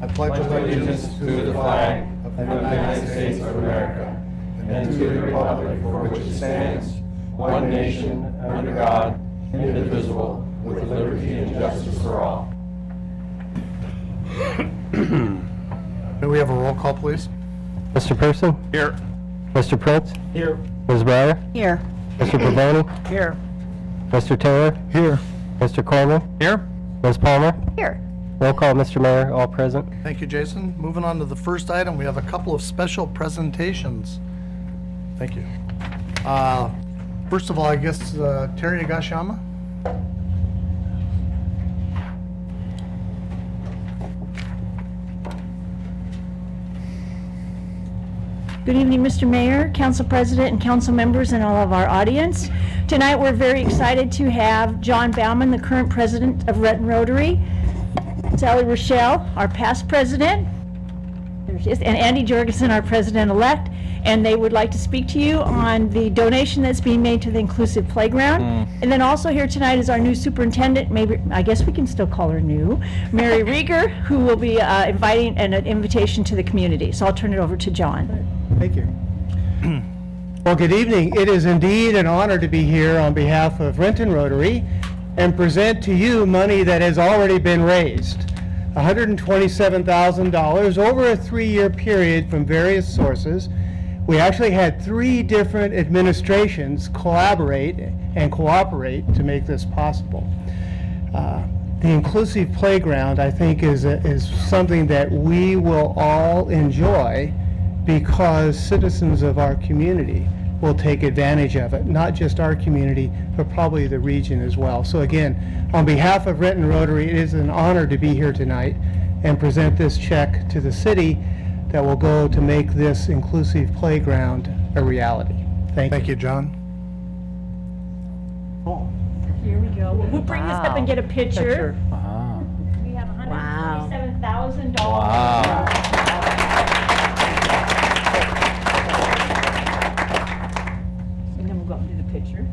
I pledge allegiance to the flag of the United States of America and to the republic for which it stands, one nation, under God, indivisible, with liberty and justice for all. May we have a roll call, please? Mr. Person? Here. Mr. Prince? Here. Ms. Breyer? Here. Mr. Pavoni? Here. Mr. Taylor? Here. Mr. Coleman? Here. Ms. Palmer? Here. Roll call, Mr. Mayor, all present. Thank you, Jason. Moving on to the first item, we have a couple of special presentations. Thank you. First of all, I guess Terry Nagashiyama. Good evening, Mr. Mayor, Council President, and council members, and all of our audience. Tonight, we're very excited to have John Bauman, the current president of Renton Rotary, Sally Rochelle, our past president, there she is, and Andy Jorgensen, our president-elect, and they would like to speak to you on the donation that's being made to the Inclusive Playground. And then also here tonight is our new superintendent, maybe, I guess we can still call her new, Mary Rieger, who will be inviting an invitation to the community. So I'll turn it over to John. Thank you. Well, good evening. It is indeed an honor to be here on behalf of Renton Rotary and present to you money that has already been raised. $127,000 over a 3-year period from various sources. We actually had 3 different administrations collaborate and cooperate to make this possible. The Inclusive Playground, I think, is something that we will all enjoy because citizens of our community will take advantage of it, not just our community, but probably the region as well. So again, on behalf of Renton Rotary, it is an honor to be here tonight and present this check to the city that will go to make this Inclusive Playground a reality. Thank you. Thank you, John. Here we go. We'll bring this up and get a picture. Wow. We have Wow. $127,000. Wow. And then we'll go up and do the picture.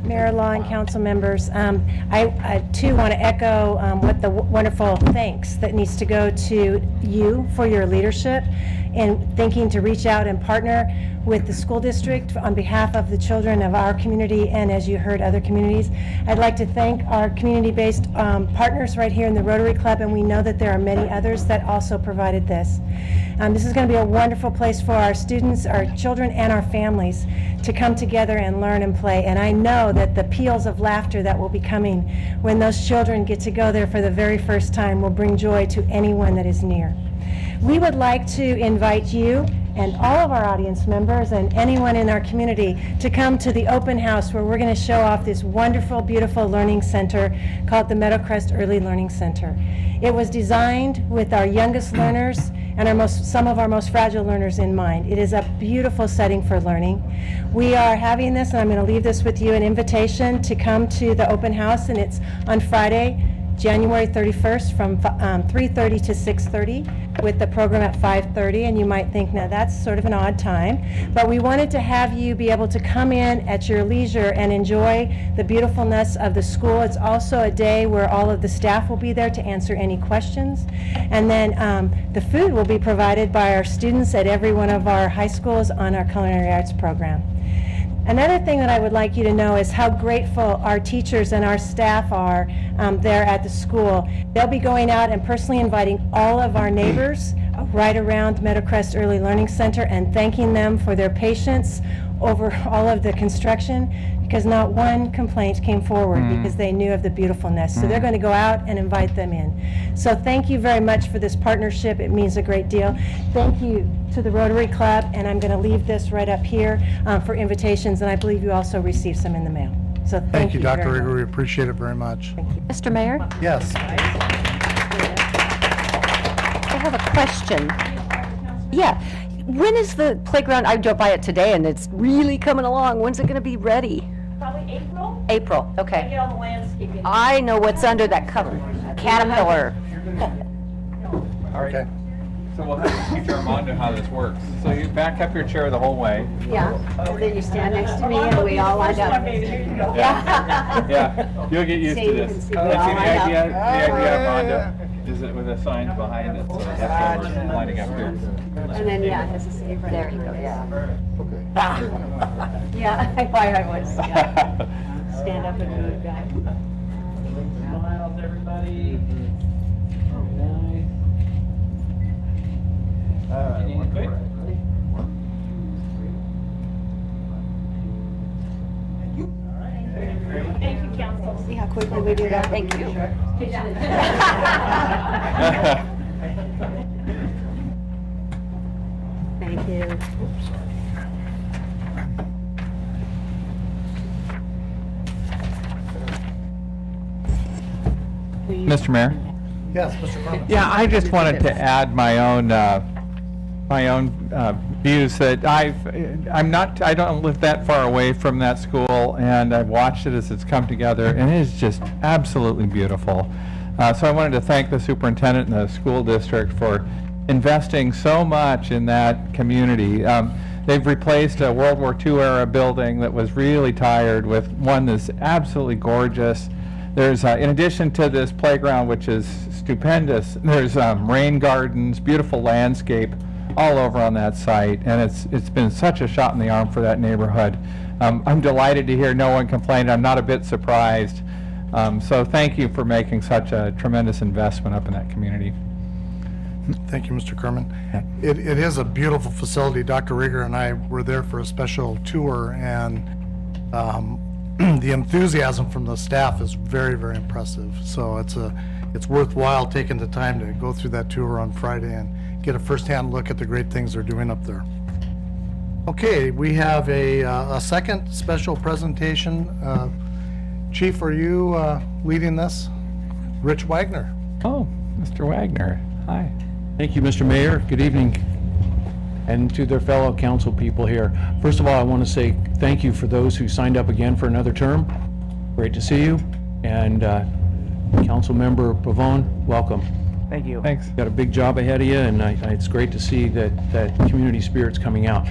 Mayor Law and council members, I too want to echo what the wonderful thanks that needs to go to you for your leadership in thinking to reach out and partner with the school district on behalf of the children of our community and, as you heard, other communities. I'd like to thank our community-based partners right here in the Rotary Club, and we know that there are many others that also provided this. This is going to be a wonderful place for our students, our children, and our families to come together and learn and play. And I know that the peals of laughter that will be coming when those children get to go there for the very first time will bring joy to anyone that is near. We would like to invite you and all of our audience members and anyone in our community to come to the open house where we're going to show off this wonderful, beautiful learning center called the Meadowcrest Early Learning Center. It was designed with our youngest learners and some of our most fragile learners in mind. It is a beautiful setting for learning. We are having this, and I'm going to leave this with you, an invitation to come to the open house, and it's on Friday, January 31st from 3:30 to 6:30 with the program at 5:30, and you might think, now that's sort of an odd time, but we wanted to have you be able to come in at your leisure and enjoy the beautifulness of the school. It's also a day where all of the staff will be there to answer any questions, and then the food will be provided by our students at every one of our high schools on our culinary arts program. Another thing that I would like you to know is how grateful our teachers and our staff are there at the school. They'll be going out and personally inviting all of our neighbors right around Meadowcrest Early Learning Center and thanking them for their patience over all of the construction, because not one complaint came forward because they knew of the beautifulness. So they're going to go out and invite them in. So thank you very much for this partnership. It means a great deal. Thank you to the Rotary Club, and I'm going to leave this right up here for invitations, and I believe you also received some in the mail. So thank you, Dr. very Rieger. much. We appreciate it very much. Thank you. Mr. Mayor, Yes. I have a question. Yeah, when is the playground? I drove by it today and it's really coming along. When's it going to be ready? Probably April. April, okay. Get all the landscaping. I know what's under that cover. Caterpillar. Okay. So we'll have to teach Armando how this works. So you back up your chair the whole way. Yeah, and then you stand next to me and we all line up. Yeah. Yeah, you'll get used See, to you this. can see Let's we all see the line up. idea, Armando. Is it with a sign behind it? So that's why we're lining up here. And then, yeah, it has a city of Renton. There you go, yeah. Okay. Yeah, I was, yeah. Stand up and move, guys. Smiles, everybody. Good. Thank you, council. See how quickly we do that? Thank you. Thank you. Mr. Mayor? Yes, Mr. Carmen. Yeah, I just wanted to add my own views that I don't live that far away from that school, and I've watched it as it's come together, and it is just absolutely beautiful. So I wanted to thank the superintendent and the school district for investing so much in that community. They've replaced a World War II era building that was really tired with one that's absolutely gorgeous. There's, in addition to this playground, which is stupendous, there's rain gardens, beautiful landscape all over on that site, and it's been such a shot in the arm for that neighborhood. I'm delighted to hear no one complained. I'm not a bit surprised. So thank you for making such a tremendous investment up in that community. Thank you, Mr. Kerman. It is a beautiful facility. Dr. Rieger and I were there for a special tour, and the enthusiasm from the staff is very, very impressive. So it's worthwhile taking the time to go through that tour on Friday and get a firsthand look at the great things they're doing up there. Okay, we have a second special presentation. Chief, are you leading this? Rich Wagner. Oh, Mr. Wagner, hi. Thank you, Mr. Mayor. Good evening, and to their fellow council people here. First of all, I want to say thank you for those who signed up again for another term. Great to see you. And Council Member Pavone, welcome. Thank you. Thanks. Got a big job ahead of you, and it's great to see that community spirit's coming out.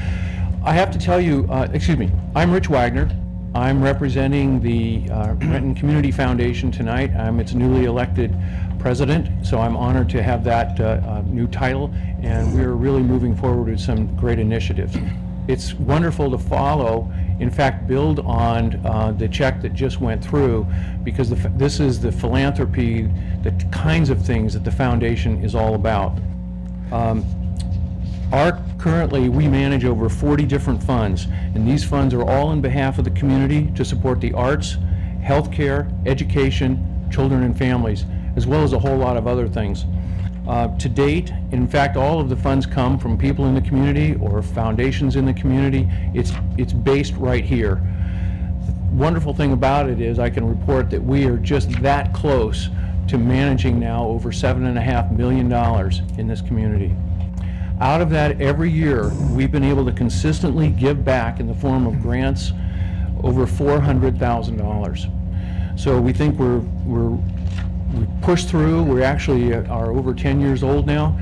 I have to tell you, I'm Rich Wagner. I'm representing the Renton Community Foundation tonight. I'm its newly elected president, so I'm honored to have that new title, and we're really moving forward with some great initiatives. It's wonderful to follow, in fact, build on the check that just went through, because this is the philanthropy, the kinds of things that the foundation is all about. Currently, we manage over 40 different funds, and these funds are all on behalf of the community to support the arts, healthcare, education, children and families, as well as a whole lot of other things. To date, in fact, all of the funds come from people in the community or foundations in the community. It's based right here. The wonderful thing about it is I can report that we are just that close to managing now over $7.5 million in this community. Out of that, every year, we've been able to consistently give back in the form of grants over $400,000. So we think we pushed through. We actually are over 10 years old now.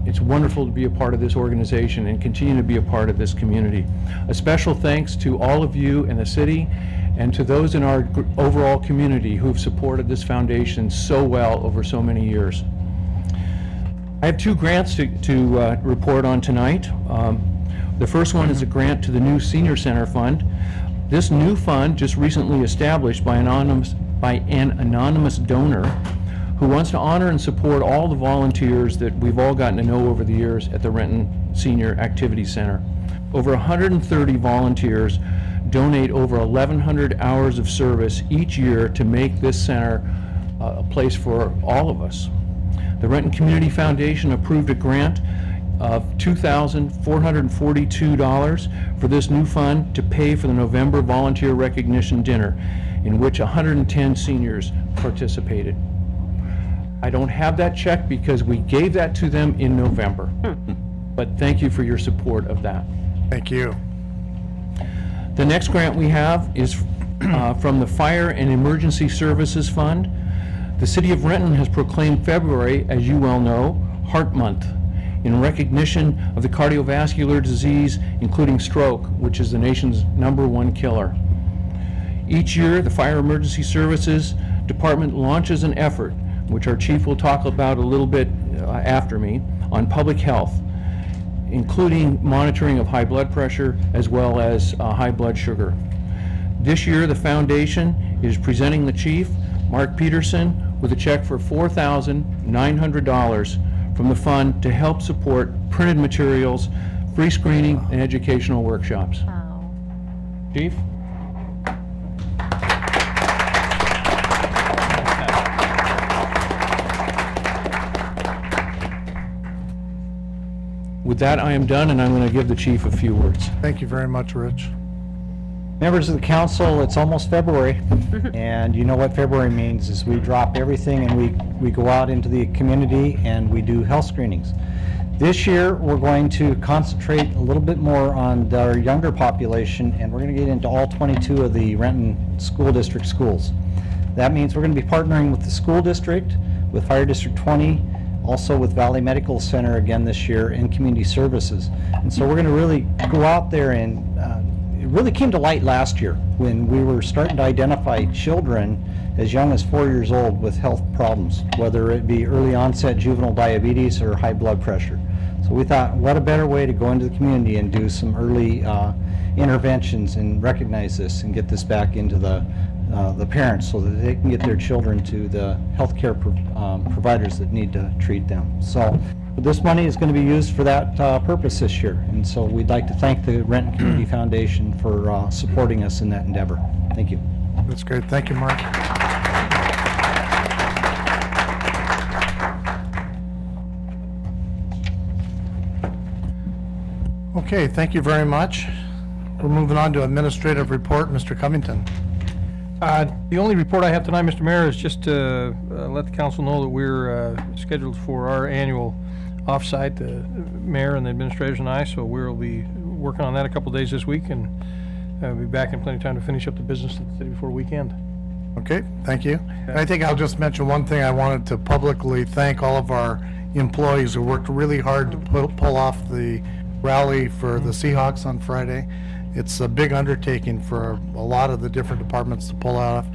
It's wonderful to be a part of this organization and continue to be a part of this community. A special thanks to all of you in the city and to those in our overall community who've supported this foundation so well over so many years. I have two grants to report on tonight. The first one is a grant to the new Senior Center Fund. This new fund, just recently established by an anonymous donor who wants to honor and support all the volunteers that we've all gotten to know over the years at the Renton Senior Activity Center. Over 130 volunteers donate over 1,100 hours of service each year to make this center a place for all of us. The Renton Community Foundation approved a grant of $2,442 for this new fund to pay for the November Volunteer Recognition Dinner, in which 110 seniors participated. I don't have that check because we gave that to them in November, but thank you for your support of that. Thank you. The next grant we have is from the Fire and Emergency Services Fund. The City of Renton has proclaimed February, as you well know, Heart Month, in recognition of the cardiovascular disease, including stroke, which is the nation's #1 killer. Each year, the Fire Emergency Services Department launches an effort which our chief will talk about a little bit after me, on public health, including monitoring of high blood pressure as well as high blood sugar. This year, the foundation is presenting the chief, Mark Peterson, with a check for $4,900 from the fund to help support printed materials, free screening, and educational workshops. Wow. Chief? With that, I am done, and I'm going to give the chief a few words. Thank you very much, Rich. Members of the council, it's almost February, and you know what February means, is we drop everything and we go out into the community and we do health screenings. This year, we're going to concentrate a little bit more on our younger population, and we're going to get into all 22 of the Renton School District schools. That means we're going to be partnering with the school district, with Fire District 20, also with Valley Medical Center again this year, and community services. And so we're going to really go out there and it really came to light last year when we were starting to identify children as young as 4 years old with health problems, whether it be early onset juvenile diabetes or high blood pressure. So we thought, what a better way to go into the community and do some early interventions and recognize this and get this back into the parents so that they can get their children to the healthcare providers that need to treat them. So this money is going to be used for that purpose this year. And so we'd like to thank the Renton Community Foundation for supporting us in that endeavor. Thank you. That's great. Thank you, Mark. Okay, thank you very much. We're moving on to administrative report. Mr. Covington. The only report I have tonight, Mr. Mayor, is just to let the council know that we're scheduled for our annual offsite, the mayor and the administrators and I, so we'll be working on that a couple days this week, and be back in plenty of time to finish up the business of the city before weekend. Okay, thank you. And I think I'll just mention one thing. I wanted to publicly thank all of our employees who worked really hard to pull off the rally for the Seahawks on Friday. It's a big undertaking for a lot of the different departments to pull off.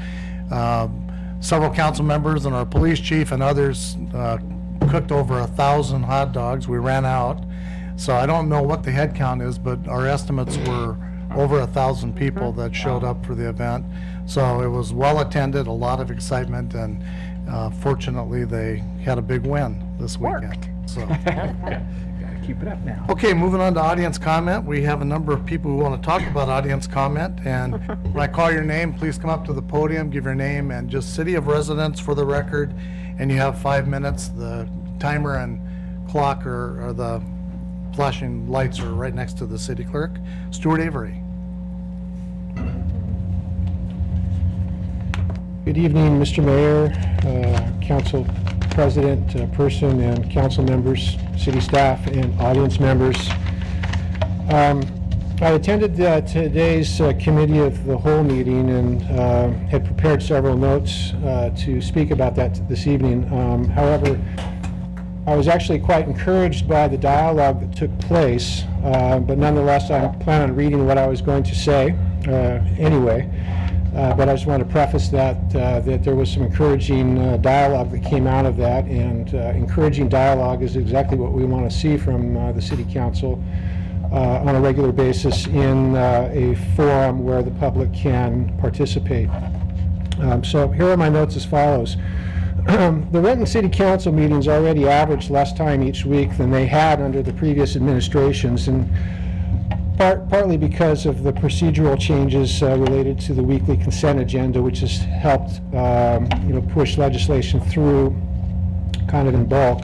Several council members and our police chief and others cooked over 1,000 hot dogs. We ran out. So I don't know what the head count is, but our estimates were over 1,000 people that showed up for the event. So it was well attended, a lot of excitement, and fortunately they had a big win this weekend. So. Keep it up now. Okay, moving on to audience comment. We have a number of people who want to talk about audience comment, and when I call your name, please come up to the podium, give your name and just city of residence for the record, and you have 5 minutes. The timer and clock or the flashing lights are right next to the city clerk. Stuart Avery. Good evening, Mr. Mayor, Council President, Person, and council members, city staff, and audience members. I attended today's committee of the whole meeting and had prepared several notes to speak about that this evening. However, I was actually quite encouraged by the dialogue that took place, but nonetheless, I plan on reading what I was going to say anyway. But I just want to preface that there was some encouraging dialogue that came out of that, and encouraging dialogue is exactly what we want to see from the City Council on a regular basis in a forum where the public can participate. So here are my notes as follows. The Renton City Council meetings already averaged less time each week than they had under the previous administrations, and partly because of the procedural changes related to the weekly consent agenda, which has helped push legislation through kind of in bulk.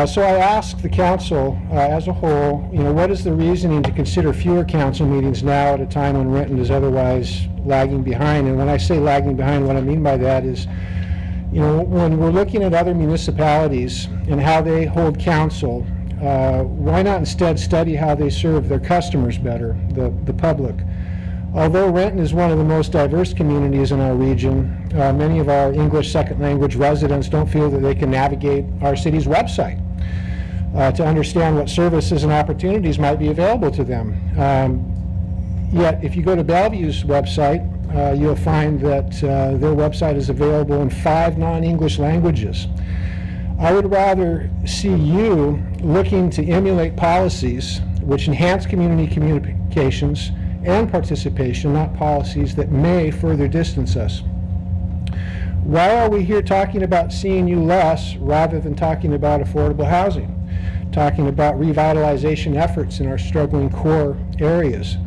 So I asked the council as a whole, what is the reasoning to consider fewer council meetings now at a time when Renton is otherwise lagging behind? And when I say lagging behind, what I mean by that is, when we're looking at other municipalities and how they hold council, why not instead study how they serve their customers better, the public? Although Renton is one of the most diverse communities in our region, many of our English second language residents don't feel that they can navigate our city's website to understand what services and opportunities might be available to them. Yet, if you go to Bellevue's website, you'll find that their website is available in 5 non-English languages. I would rather see you looking to emulate policies which enhance community communications and participation, not policies that may further distance us. Why are we here talking about seeing you less rather than talking about affordable housing, talking about revitalization efforts in our struggling core areas?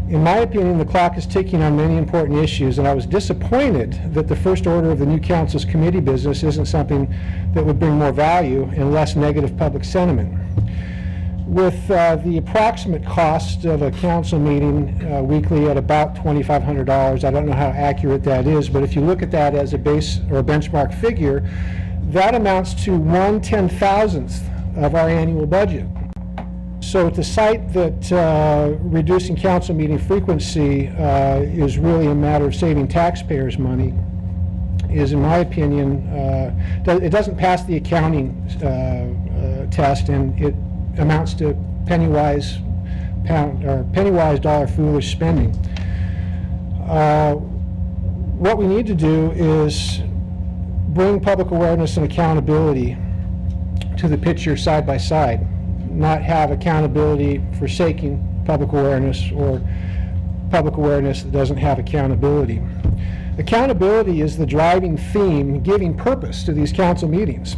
In my opinion, the clock is ticking on many important issues, and I was disappointed that the first order of the new council's committee business isn't something that would bring more value and less negative public sentiment. With the approximate cost of a council meeting weekly at about $2,500, I don't know how accurate that is, but if you look at that as a base or a benchmark figure, that amounts to 1/10,000th of our annual budget. So to cite that reducing council meeting frequency is really a matter of saving taxpayers money is, in my opinion, it doesn't pass the accounting test, and it amounts to penny-wise dollar foolish spending. What we need to do is bring public awareness and accountability to the picture side by side, not have accountability forsaking public awareness or public awareness that doesn't have accountability. Accountability is the driving theme giving purpose to these council meetings.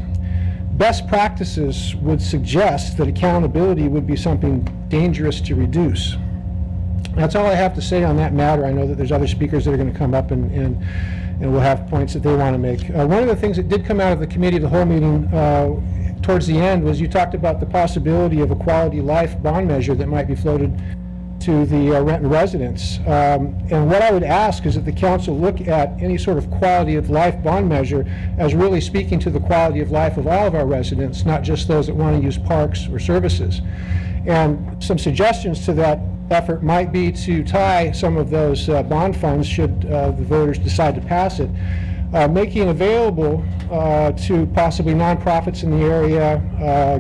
Best practices would suggest that accountability would be something dangerous to reduce. That's all I have to say on that matter. I know that there's other speakers that are going to come up and will have points that they want to make. One of the things that did come out of the committee of the whole meeting towards the end was you talked about the possibility of a quality life bond measure that might be floated to the Renton residents. And what I would ask is that the council look at any sort of quality of life bond measure as really speaking to the quality of life of all of our residents, not just those that want to use parks or services. And some suggestions to that effort might be to tie some of those bond funds, should the voters decide to pass it, making available to possibly nonprofits in the area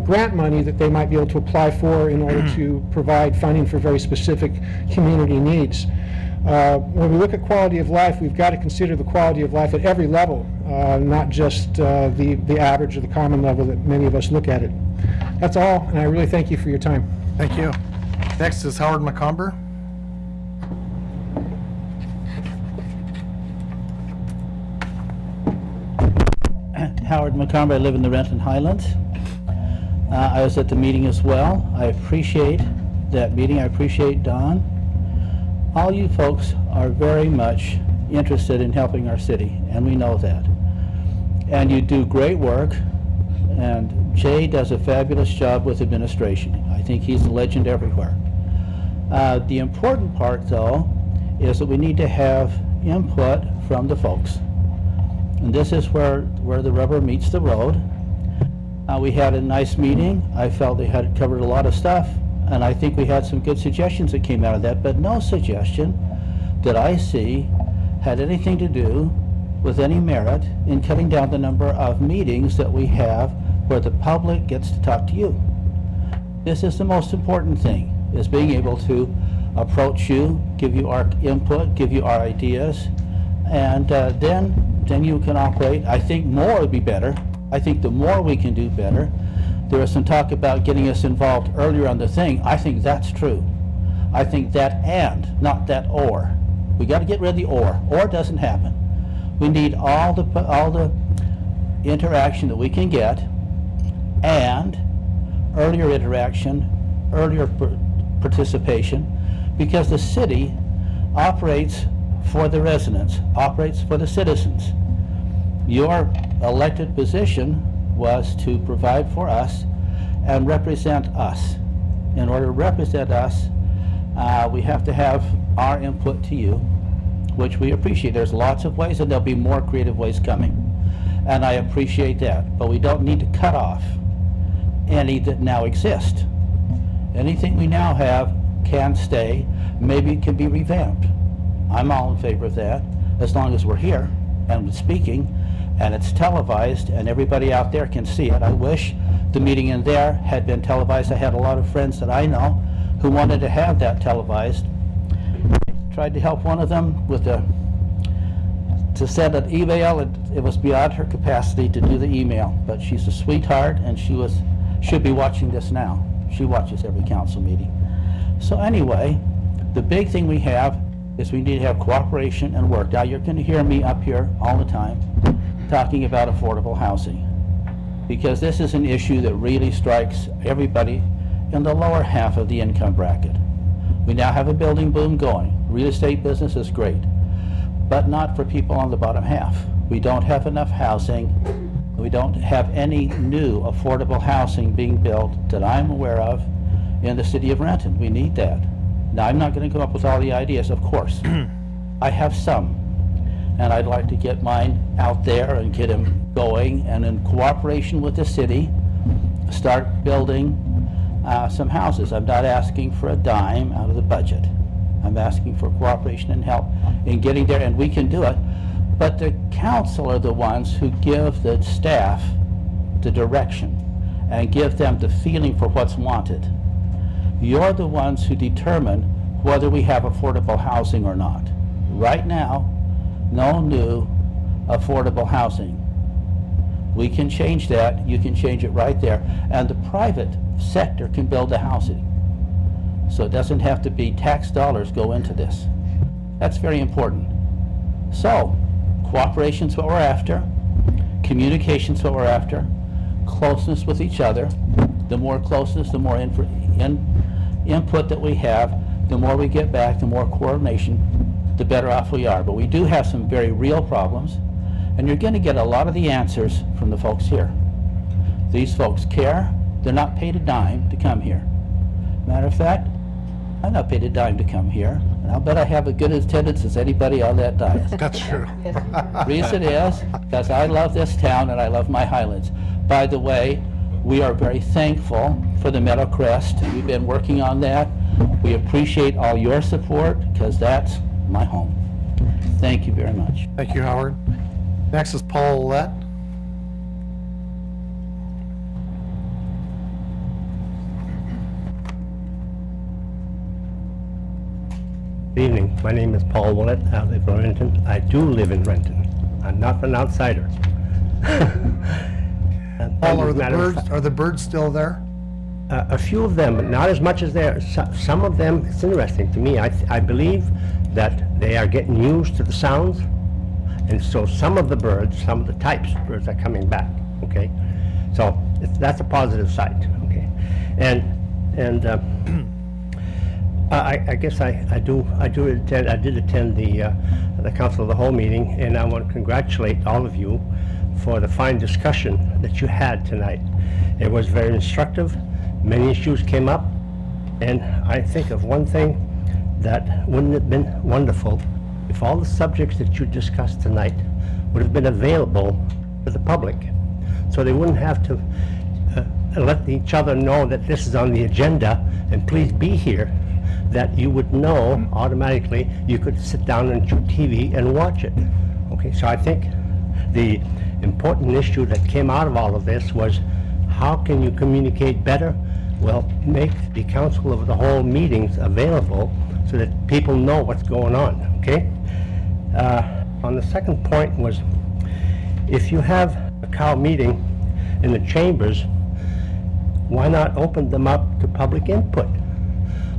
grant money that they might be able to apply for in order to provide funding for very specific community needs. When we look at quality of life, we've got to consider the quality of life at every level, not just the average or the common level that many of us look at it. That's all, and I really thank you for your time. Thank you. Next is Howard McComber. Howard McComber, I live in the Renton Highlands. I was at the meeting as well. I appreciate that meeting. I appreciate Don. All you folks are very much interested in helping our city, and we know that. And you do great work, and Jay does a fabulous job with administration. I think he's a legend everywhere. The important part, though, is that we need to have input from the folks. And this is where the rubber meets the road. We had a nice meeting. I felt they had covered a lot of stuff, and I think we had some good suggestions that came out of that, but no suggestion that I see had anything to do with any merit in cutting down the number of meetings that we have where the public gets to talk to you. This is the most important thing, is being able to approach you, give you our input, give you our ideas, and then you can operate. I think more would be better. I think the more we can do better. There was some talk about getting us involved earlier on the thing. I think that's true. I think that and, not that or. We got to get rid of the or. Or doesn't happen. We need all the interaction that we can get, and earlier interaction, earlier participation, because the city operates for the residents, operates for the citizens. Your elected position was to provide for us and represent us. In order to represent us, we have to have our input to you, which we appreciate. There's lots of ways, and there'll be more creative ways coming. And I appreciate that. But we don't need to cut off any that now exist. Anything we now have can stay. Maybe it can be revamped. I'm all in favor of that, as long as we're here and speaking, and it's televised, and everybody out there can see it. I wish the meeting in there had been televised. I had a lot of friends that I know who wanted to have that televised. I tried to help one of them with a to send an email, it was beyond her capacity to do the email, but she's a sweetheart, and should be watching this now. She watches every council meeting. So anyway, the big thing we have is we need to have cooperation and work. Now, you're gonna hear me up here all the time talking about affordable housing, because this is an issue that really strikes everybody in the lower half of the income bracket. We now have a building boom going. Real estate business is great, but not for people on the bottom half. We don't have enough housing. We don't have any new affordable housing being built that I'm aware of in the city of Renton. We need that. Now, I'm not going to come up with all the ideas, of course. I have some, and I'd like to get mine out there and get them going, and in cooperation with the city, start building some houses. I'm not asking for a dime out of the budget. I'm asking for cooperation and help in getting there, and we can do it. But the council are the ones who give the staff the direction and give them the feeling for what's wanted. You're the ones who determine whether we have affordable housing or not. Right now, no new affordable housing. We can change that. You can change it right there. And the private sector can build the housing. So it doesn't have to be tax dollars go into this. That's very important. So, cooperation's what we're after. Communication's what we're after. Closeness with each other. The more closeness, the more input that we have, the more we get back, the more coordination, the better off we are. But we do have some very real problems, and you're going to get a lot of the answers from the folks here. These folks care. They're not paid a dime to come here. Matter of fact, I'm not paid a dime to come here, and I'll bet I have a good attendance as anybody on that dais. That's true. Reason is, because I love this town and I love my Highlands. By the way, we are very thankful for the Meadow Crest. We've been working on that. We appreciate all your support, because that's my home. Thank you very much. Thank you, Howard. Next is Paul Ouellette. Good evening. My name is Paul Ouellette. I live in Renton. I do live in Renton. I'm not an outsider. Paul, are the birds still there? A few of them, but not as much as there. Some of them, it's interesting to me. I believe that they are getting used to the sounds, and so some of the birds, some of the types of birds are coming back. Okay, so that's a positive side. Okay, and I guess I did attend the Council of the Whole meeting, and I want to congratulate all of you for the fine discussion that you had tonight. It was very instructive. Many issues came up, and I think of one thing, that wouldn't it have been wonderful if all the subjects that you discussed tonight would have been available to the public, so they wouldn't have to let each other know that this is on the agenda and please be here, that you would know automatically. You could sit down on your TV and watch it. Okay, so I think the important issue that came out of all of this was, how can you communicate better? Well, make the Council of the Whole meetings available so that people know what's going on, okay? On the second point was, if you have a cow meeting in the chambers, why not open them up to public input?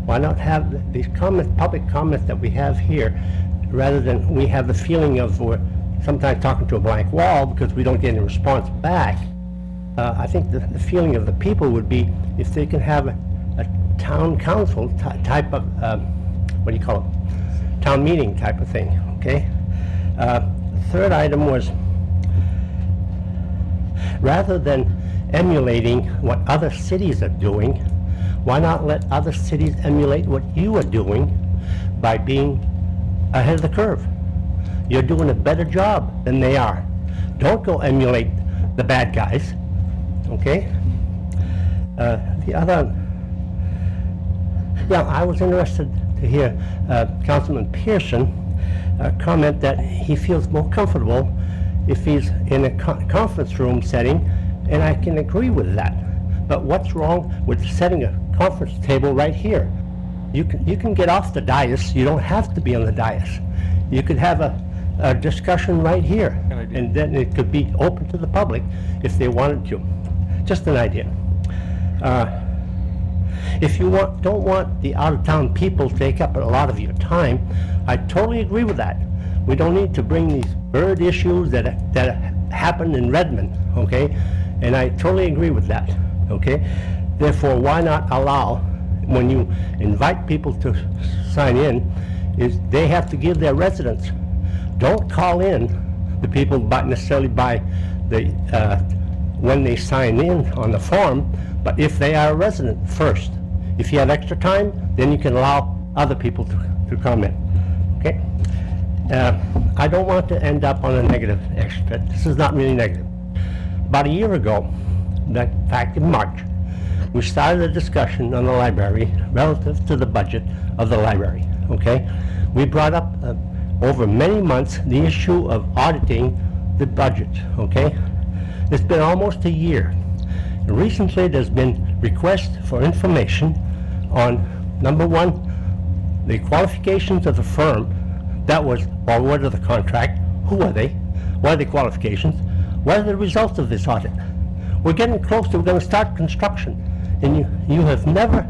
Why not have these comments, public comments that we have here, rather than we have the feeling of we're sometimes talking to a blank wall because we don't get any response back. I think the feeling of the people would be if they can have a town council type of, what do you call it? Town meeting type of thing, okay? Third item was, rather than emulating what other cities are doing, why not let other cities emulate what you are doing by being ahead of the curve? You're doing a better job than they are. Don't go emulate the bad guys, okay? The other, yeah, I was interested to hear Councilman Pearson comment that he feels more comfortable if he's in a conference room setting, and I can agree with that. But what's wrong with setting a conference table right here? You can get off the dais. You don't have to be on the dais. You could have a a discussion right here. Good idea. And then it could be open to the public if they wanted to. Just an idea. If you don't want the out-of-town people to take up a lot of your time, I totally agree with that. We don't need to bring these bird issues that happen in Redmond, okay? And I totally agree with that, okay? Therefore, why not allow, when you invite people to sign in, is they have to give their residence. Don't call in the people necessarily by the, when they sign in on the form, but if they are a resident first. If you have extra time, then you can allow other people to come in, okay? I don't want to end up on a negative aspect. This is not really negative. About a year ago, in fact in March, we started a discussion on the library relative to the budget of the library, okay? We brought up over many months the issue of auditing the budget, okay? It's been almost a year. And recently, there's been requests for information on, number one, the qualifications of the firm. That was, well, what are the contract? Who are they? What are the qualifications? What are the results of this audit? We're getting close to, we're going to start construction. And you have never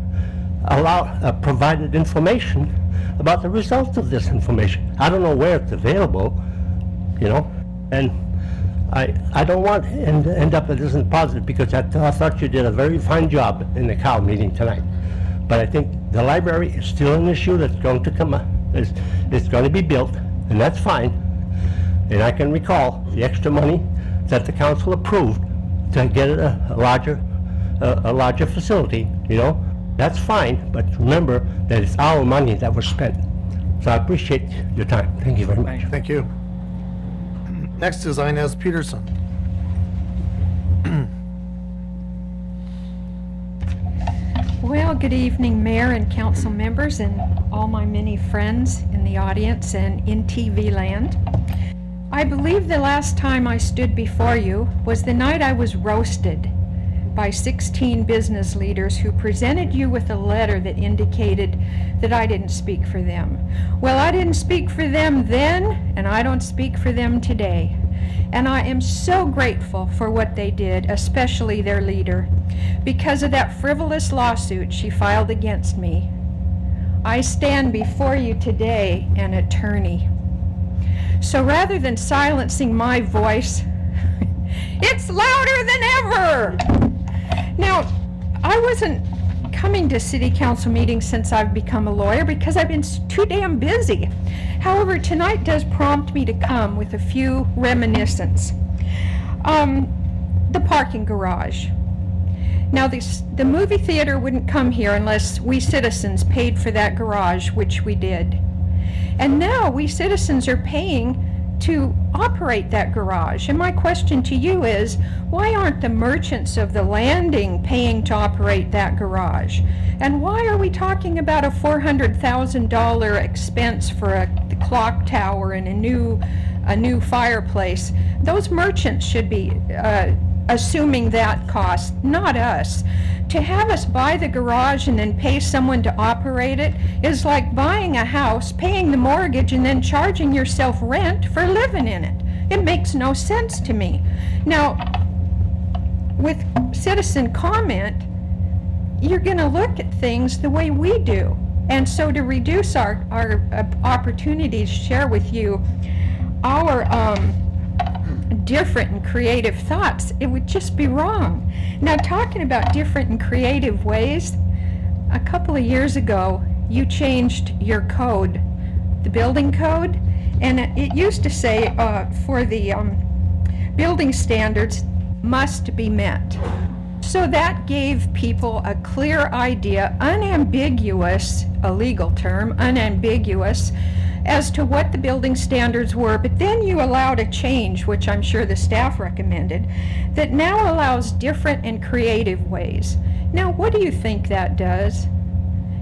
provided information about the results of this information. I don't know where it's available, you know, and I don't want to end up that this isn't positive, because I thought you did a very fine job in the COW meeting tonight. But I think the library is still an issue that's going to come up. It's going to be built, and that's fine. And I can recall the extra money that the council approved to get a larger facility, you know. That's fine, but remember that it's our money that was spent. So I appreciate your time. Thank you very much. Thank you. Next is Inez Peterson. Well, good evening, Mayor and council members and all my many friends in the audience and in TV land. I believe the last time I stood before you was the night I was roasted by 16 business leaders who presented you with a letter that indicated that I didn't speak for them. Well, I didn't speak for them then, and I don't speak for them today. And I am so grateful for what they did, especially their leader. Because of that frivolous lawsuit she filed against me, I stand before you today an attorney. So rather than silencing my voice, it's louder than ever! Now, I wasn't coming to city council meetings since I've become a lawyer because I've been too damn busy. However, tonight does prompt me to come with a few reminiscences. The parking garage. Now, the movie theater wouldn't come here unless we citizens paid for that garage, which we did. And now we citizens are paying to operate that garage. And my question to you is, why aren't the merchants of the landing paying to operate that garage? And why are we talking about a $400,000 expense for the clock tower and a new fireplace? Those merchants should be assuming that cost, not us. To have us buy the garage and then pay someone to operate it is like buying a house, paying the mortgage, and then charging yourself rent for living in it. It makes no sense to me. Now, with citizen comment, you're going to look at things the way we do. And so to reduce our opportunity to share with you our different and creative thoughts, it would just be wrong. Now, talking about different and creative ways, a couple of years ago, you changed your code, the building code, and it used to say for the building standards must be met. So that gave people a clear idea, unambiguous, a legal term, unambiguous, as to what the building standards were. But then you allowed a change, which I'm sure the staff recommended, that now allows different and creative ways. Now, what do you think that does?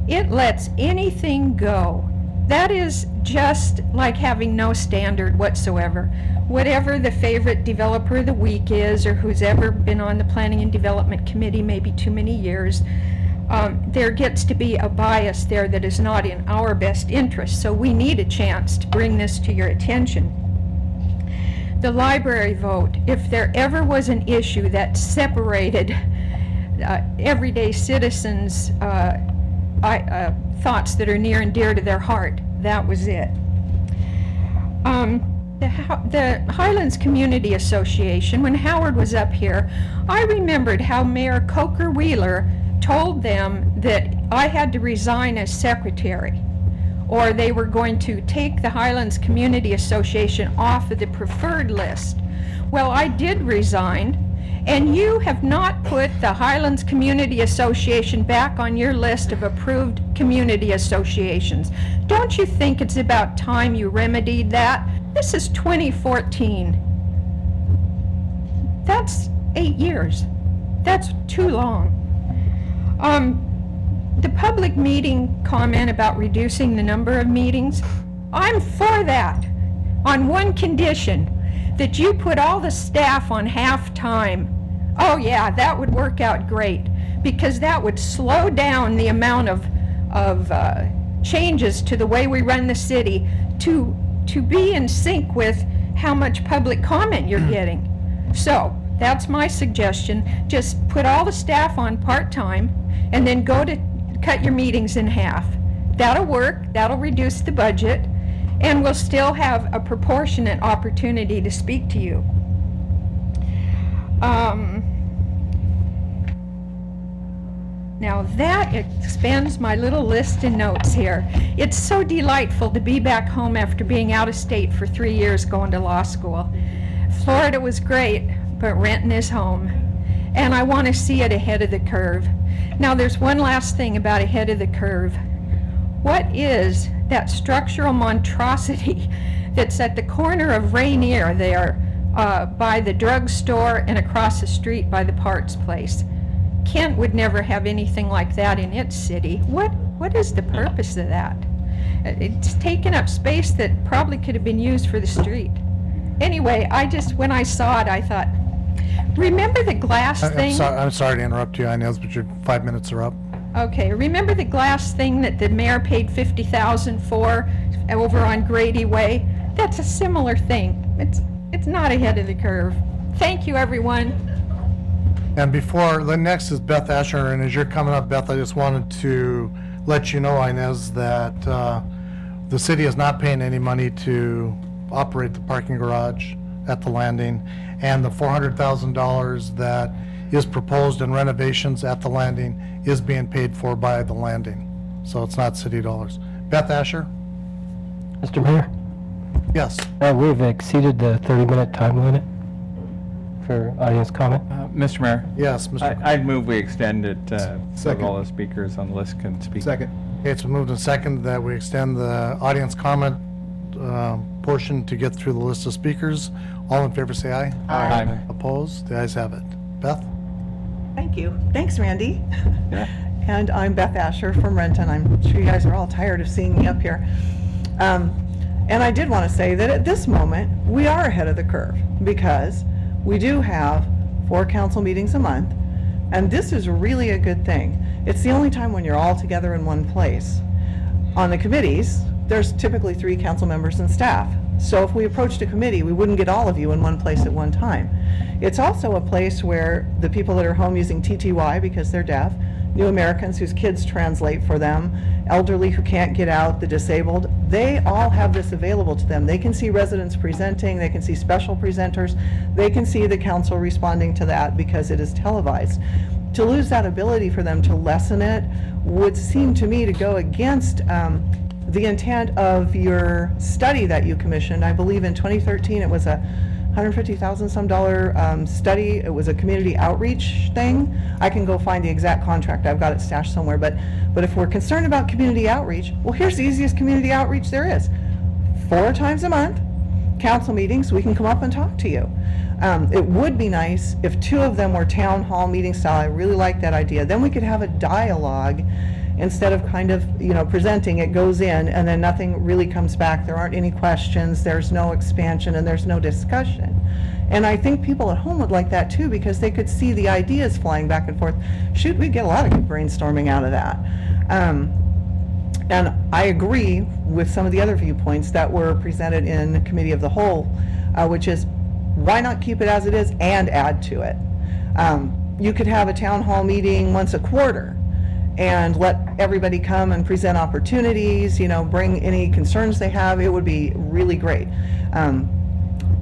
It lets anything go. That is just like having no standard whatsoever. Whatever the favorite developer of the week is, or who's ever been on the Planning and Development Committee maybe too many years, there gets to be a bias there that is not in our best interest. So we need a chance to bring this to your attention. the library vote, if there ever was an issue that separated everyday citizens' thoughts that are near and dear to their heart, that was it. The Highlands Community Association, when Howard was up here, I remembered how Mayor Coker Wheeler told them that I had to resign as secretary, or they were going to take the Highlands Community Association off of the preferred list. Well, I did resign, and you have not put the Highlands Community Association back on your list of approved community associations. Don't you think it's about time you remedied that? This is 2014. That's 8 years. That's too long. The public meeting comment about reducing the number of meetings, I'm for that, on one condition, that you put all the staff on half-time. Oh yeah, that would work out great, because that would slow down the amount of changes to the way we run the city to be in sync with how much public comment you're getting. So, that's my suggestion. Just put all the staff on part-time and then go to cut your meetings in half. That'll work, that'll reduce the budget, and we'll still have a proportionate opportunity to speak to you. Now that expands my little list and notes here. It's so delightful to be back home after being out of state for 3 years going to law school. Florida was great, but Renton is home, and I want to see it ahead of the curve. Now there's one last thing about ahead of the curve. What is that structural monstrosity that's at the corner of Rainier there by the drugstore and across the street by the parts place? Kent would never have anything like that in its city. What is the purpose of that? It's taken up space that probably could have been used for the street. Anyway, when I saw it, I thought, remember the glass thing? I'm sorry to interrupt you, Inez, but your 5 minutes are up. Okay, remember the glass thing that the mayor paid $50,000 for over on Grady Way? That's a similar thing. It's not ahead of the curve. Thank you, everyone. And the next is Beth Asher, and as you're coming up, Beth, I just wanted to let you know, Inez, that the city is not paying any money to operate the parking garage at the landing, and the $400,000 that is proposed in renovations at the landing is being paid for by the landing. So it's not city dollars. Beth Asher? Mr. Mayor, Yes. we've exceeded the 30-minute time limit for audience comment. Mr. Mayor? Yes, Mr. I'd move we extend it so Second. all the speakers on the list can speak. Second. Okay, it's been moved and second that we extend the audience comment portion to get through the list of speakers. All in favor say aye. Aye. Opposed? The ayes have it. Beth? Thank you. Thanks, Randy. And I'm Beth Asher from Renton. I'm sure you guys are all tired of seeing me up here. And I did want to say that at this moment, we are ahead of the curve because we do have 4 council meetings a month, and this is really a good thing. It's the only time when you're all together in one place. On the committees, there's typically 3 council members and staff. So if we approached a committee, we wouldn't get all of you in one place at one time. It's also a place where the people that are home using TTY because they're deaf, new Americans whose kids translate for them, elderly who can't get out, the disabled, they all have this available to them. They can see residents presenting, they can see special presenters, they can see the council responding to that because it is televised. To lose that ability for them to lessen it would seem to me to go against the intent of your study that you commissioned. I believe in 2013 it was a $150,000 some study. It was a community outreach thing. I can go find the exact contract. I've got it stashed somewhere. But if we're concerned about community outreach, well, here's the easiest community outreach there is. 4 times a month, council meetings, we can come up and talk to you. It would be nice if 2 of them were town hall meeting style. I really like that idea. Then we could have a dialogue instead of kind of, presenting. It goes in and then nothing really comes back. There aren't any questions, there's no expansion, and there's no discussion. And I think people at home would like that too because they could see the ideas flying back and forth. Shoot, we'd get a lot of good brainstorming out of that. And I agree with some of the other viewpoints that were presented in Committee of the Whole, which is why not keep it as it is and add to it? You could have a town hall meeting once a quarter and let everybody come and present opportunities, bring any concerns they have. It would be really great.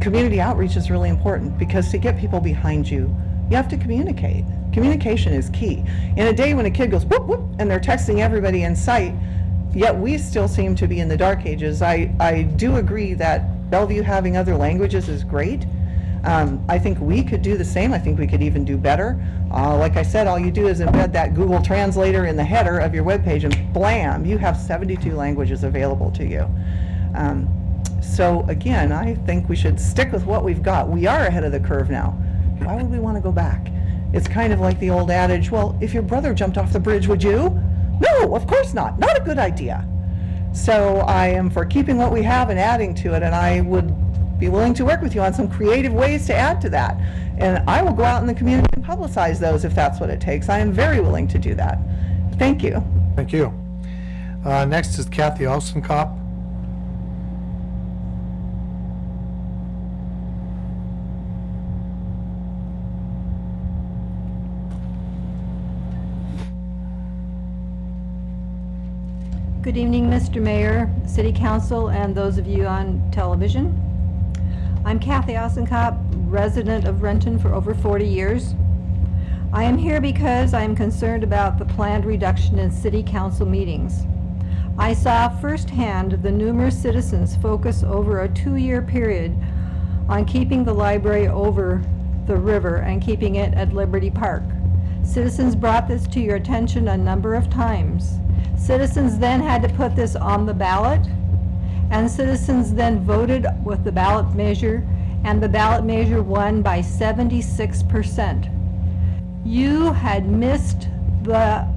Community outreach is really important because to get people behind you, you have to communicate. Communication is key. In a day when a kid goes whoop whoop and they're texting everybody in sight, yet we still seem to be in the dark ages. I do agree that Bellevue having other languages is great. I think we could do the same. I think we could even do better. Like I said, all you do is embed that Google Translator in the header of your webpage and blam, you have 72 languages available to you. So again, I think we should stick with what we've got. We are ahead of the curve now. Why would we want to go back? It's kind of like the old adage, well, if your brother jumped off the bridge, would you? No, of course not. Not a good idea. So I am for keeping what we have and adding to it, and I would be willing to work with you on some creative ways to add to that. And I will go out in the community and publicize those if that's what it takes. I am very willing to do that. Thank you. Thank you. Next is Kathy Ausenkopf. Good evening, Mr. Mayor, City Council, and those of you on television. I'm Kathy Ausenkopf, resident of Renton for over 40 years. I am here because I am concerned about the planned reduction in City Council meetings. I saw firsthand the numerous citizens focus over a 2-year period on keeping the library over the river and keeping it at Liberty Park. Citizens brought this to your attention a number of times. Citizens then had to put this on the ballot, and citizens then voted with the ballot measure, and the ballot measure won by 76%. You had missed the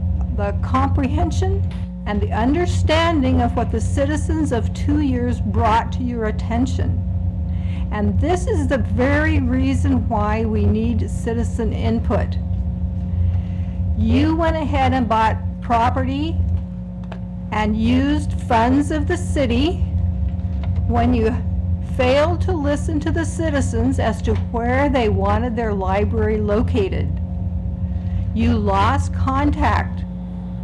comprehension and the understanding of what the citizens of 2 years brought to your attention. And this is the very reason why we need citizen input. You went ahead and bought property and used funds of the city when you failed to listen to the citizens as to where they wanted their library located. You lost contact.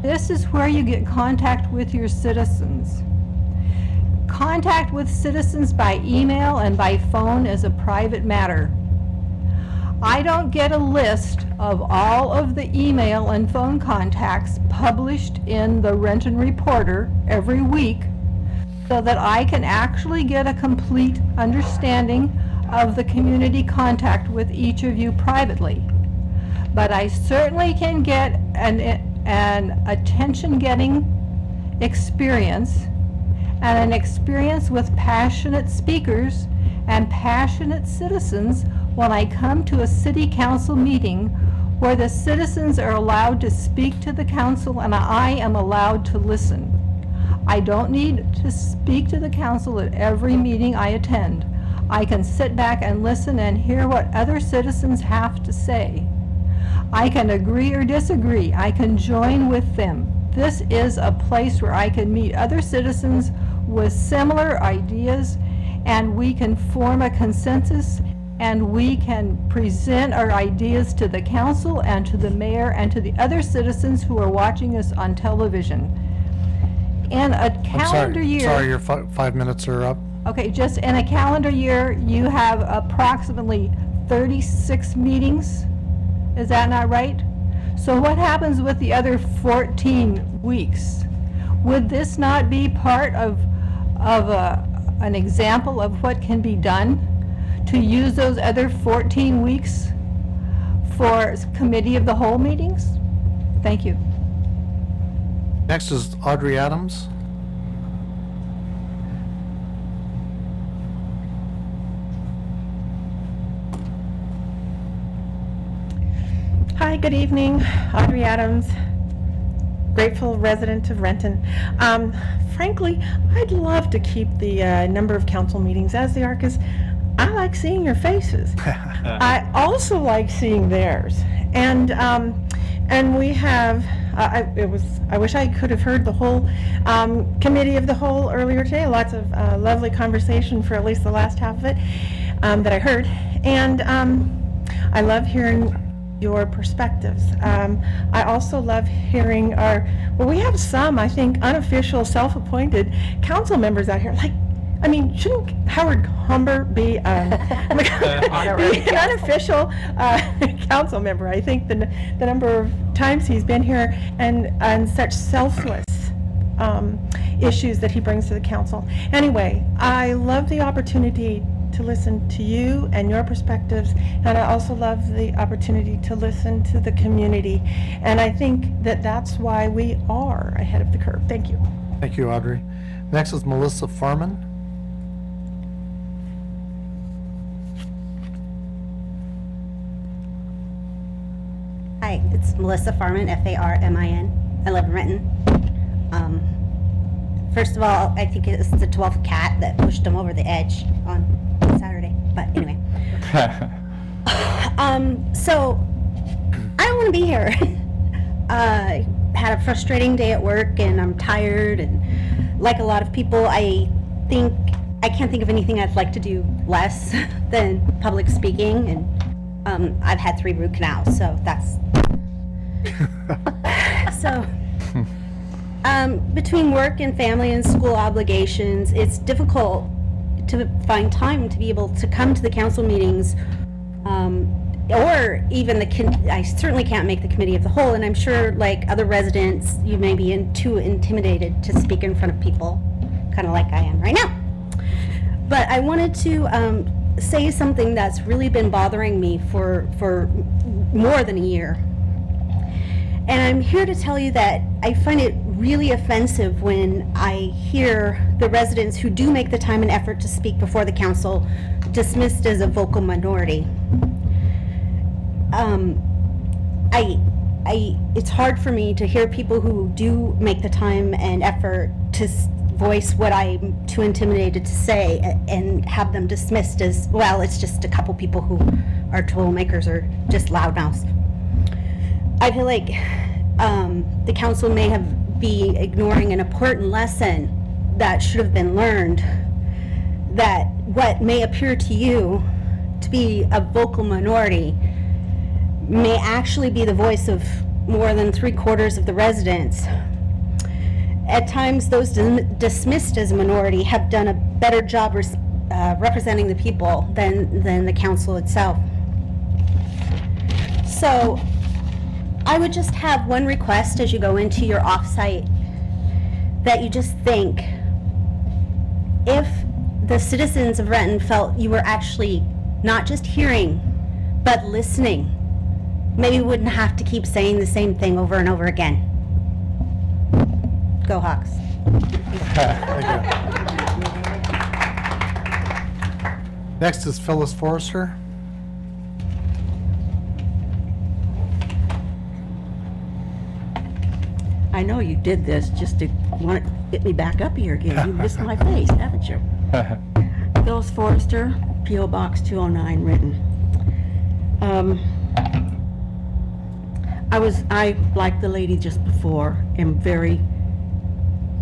This is where you get contact with your citizens. Contact with citizens by email and by phone is a private matter. I don't get a list of all of the email and phone contacts published in the Renton Reporter every week so that I can actually get a complete understanding of the community contact with each of you privately. But I certainly can get an attention-getting experience and an experience with passionate speakers and passionate citizens when I come to a city council meeting where the citizens are allowed to speak to the council and I am allowed to listen. I don't need to speak to the council at every meeting I attend. I can sit back and listen and hear what other citizens have to say. I can agree or disagree. I can join with them. This is a place where I can meet other citizens with similar ideas, and we can form a consensus, and we can present our ideas to the council and to the mayor and to the other citizens who are watching us on television. In a calendar year... Sorry, your 5 minutes are up. Okay, just in a calendar year, you have approximately 36 meetings. Is that not right? So what happens with the other 14 weeks? Would this not be part of an example of what can be done to use those other 14 weeks for committee of the whole meetings? Thank you. Next is Audrey Adams. Hi, good evening. Audrey Adams, grateful resident of Renton. Frankly, I'd love to keep the number of council meetings as they are because I like seeing your faces. I also like seeing theirs. And we have, I wish I could have heard the whole committee of the whole earlier today. Lots of lovely conversation for at least the last half of it that I heard. And I love hearing your perspectives. I also love hearing we have some, I think, unofficial, self-appointed council members out here. Like, I mean, shouldn't Howard Humber be an unofficial council member? I think the number of times he's been here and such selfless issues that he brings to the council. Anyway, I love the opportunity to listen to you and your perspectives, and I also love the opportunity to listen to the community. And I think that that's why we are ahead of the curve. Thank you. Thank you, Audrey. Next is Melissa Farman. Hi, it's Melissa Farman, F-A-R-M-I-N. I live in Renton. First of all, I think it's the 12th cat that pushed him over the edge on Saturday. But anyway. So, I don't want to be here. I had a frustrating day at work, and I'm tired, and like a lot of people, I can't think of anything I'd like to do less than public speaking, and I've had 3 root canals, so that's... So, between work and family and school obligations, it's difficult to find time to be able to come to the council meetings, or even I certainly can't make the committee of the whole, and I'm sure, like other residents, you may be too intimidated to speak in front of people, kind of like I am right now. But I wanted to say something that's really been bothering me for more than a year. And I'm here to tell you that I find it really offensive when I hear the residents who do make the time and effort to speak before the council dismissed as a vocal minority. It's hard for me to hear people who do make the time and effort to voice what I'm too intimidated to say and have them dismissed as, well, it's just a couple people who are troublemakers or just loudmouths. I feel like the council may be ignoring an important lesson that should have been learned, that what may appear to you to be a vocal minority may actually be the voice of more than 3/4 of the residents. At times, those dismissed as a minority have done a better job representing the people than the council itself. So, I would just have one request as you go into your off-site, that you just think, if the citizens of Renton felt you were actually not just hearing, but listening, maybe we wouldn't have to keep saying the same thing over and over again. Go Hawks. Next is Phyllis Forrester. I know you did this just to want to get me back up here again. You missed my face, haven't you? Phyllis Forrester, P.O. Box 209, Renton. I, like the lady just before,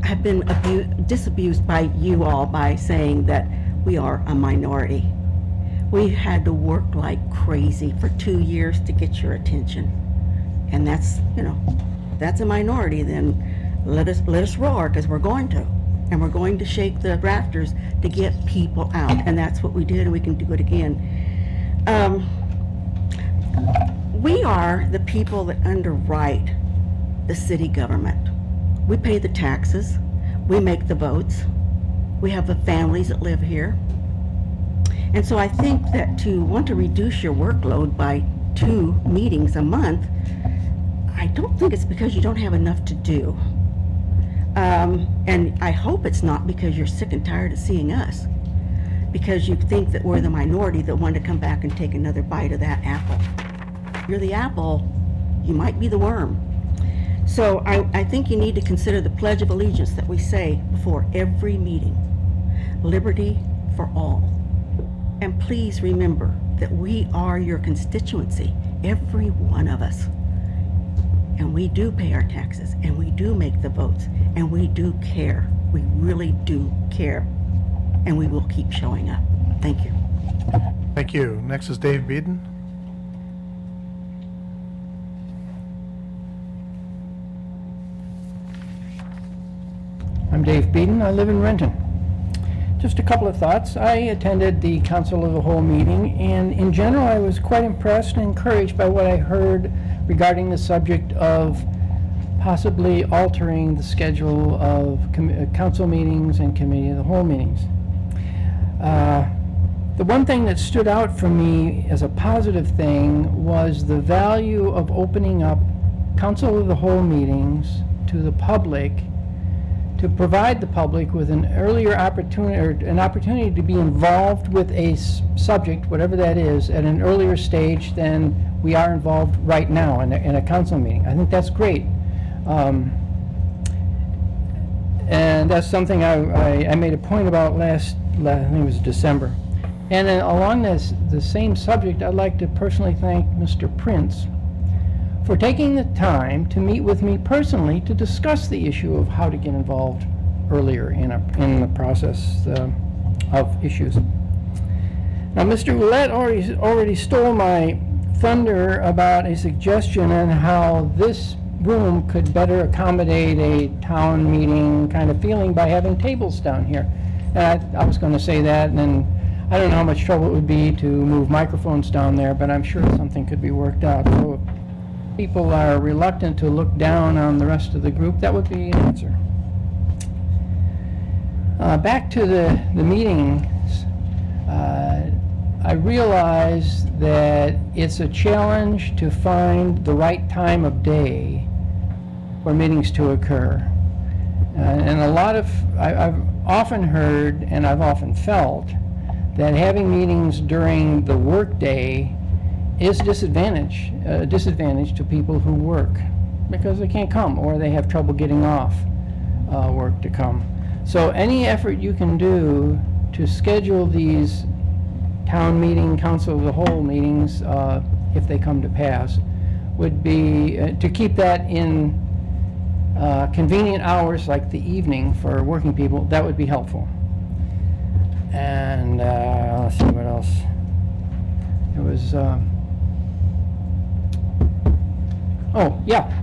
have been disabused by you all by saying that we are a minority. We had to work like crazy for 2 years to get your attention. And that's, that's a minority, then let us roar, because we're going to. And we're going to shake the rafters to get people out. And that's what we did, and we can do it again. We are the people that underwrite the city government. We pay the taxes, we make the votes, we have the families that live here. And so I think that to want to reduce your workload by 2 meetings a month, I don't think it's because you don't have enough to do. And I hope it's not because you're sick and tired of seeing us, because you think that we're the minority that want to come back and take another bite of that apple. You're the apple, you might be the worm. So I think you need to consider the Pledge of Allegiance that we say before every meeting. Liberty for all. And please remember that we are your constituency, every one of us. And we do pay our taxes, and we do make the votes, and we do care. We really do care. And we will keep showing up. Thank you. Thank you. Next is Dave Beeden. I'm Dave Beeden. I live in Renton. Just a couple of thoughts. I attended the Council of the Whole meeting, and in general, I was quite impressed and encouraged by what I heard regarding the subject of possibly altering the schedule of council meetings and committee of the whole meetings. The one thing that stood out for me as a positive thing was the value of opening up Council of the Whole meetings to the public, to provide the public with an earlier opportunity, or an opportunity to be involved with a subject, whatever that is, at an earlier stage than we are involved right now in a council meeting. I think that's great. And that's something I made a point about I think it was December. And then along the same subject, I'd like to personally thank Mr. Prince for taking the time to meet with me personally to discuss the issue of how to get involved earlier in the process of issues. Now, Mr. Ouellette already stole my thunder about a suggestion on how this room could better accommodate a town meeting kind of feeling by having tables down here. And I was going to say that, and then I don't know how much trouble it would be to move microphones down there, but I'm sure something could be worked out. So if people are reluctant to look down on the rest of the group, that would be an answer. Back to the meetings, I realize that it's a challenge to find the right time of day for meetings to occur. And I've often heard and I've often felt that having meetings during the workday is a disadvantage to people who work because they can't come or they have trouble getting off work to come. So any effort you can do to schedule these town meeting, Council of the Whole meetings, if they come to pass, would be to keep that in convenient hours like the evening for working people. That would be helpful. And let's see what else. There was,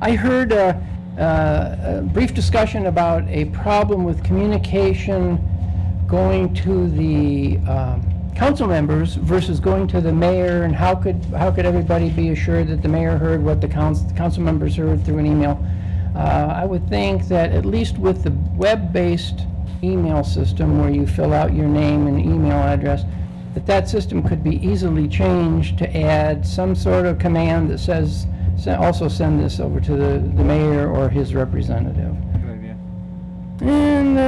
I heard a brief discussion about a problem with communication going to the council members versus going to the mayor, and how could everybody be assured that the mayor heard what the council members heard through an email. I would think that at least with the web-based email system where you fill out your name and email address, that system could be easily changed to add some sort of command that says, also send this over to the mayor or his representative. Good idea. And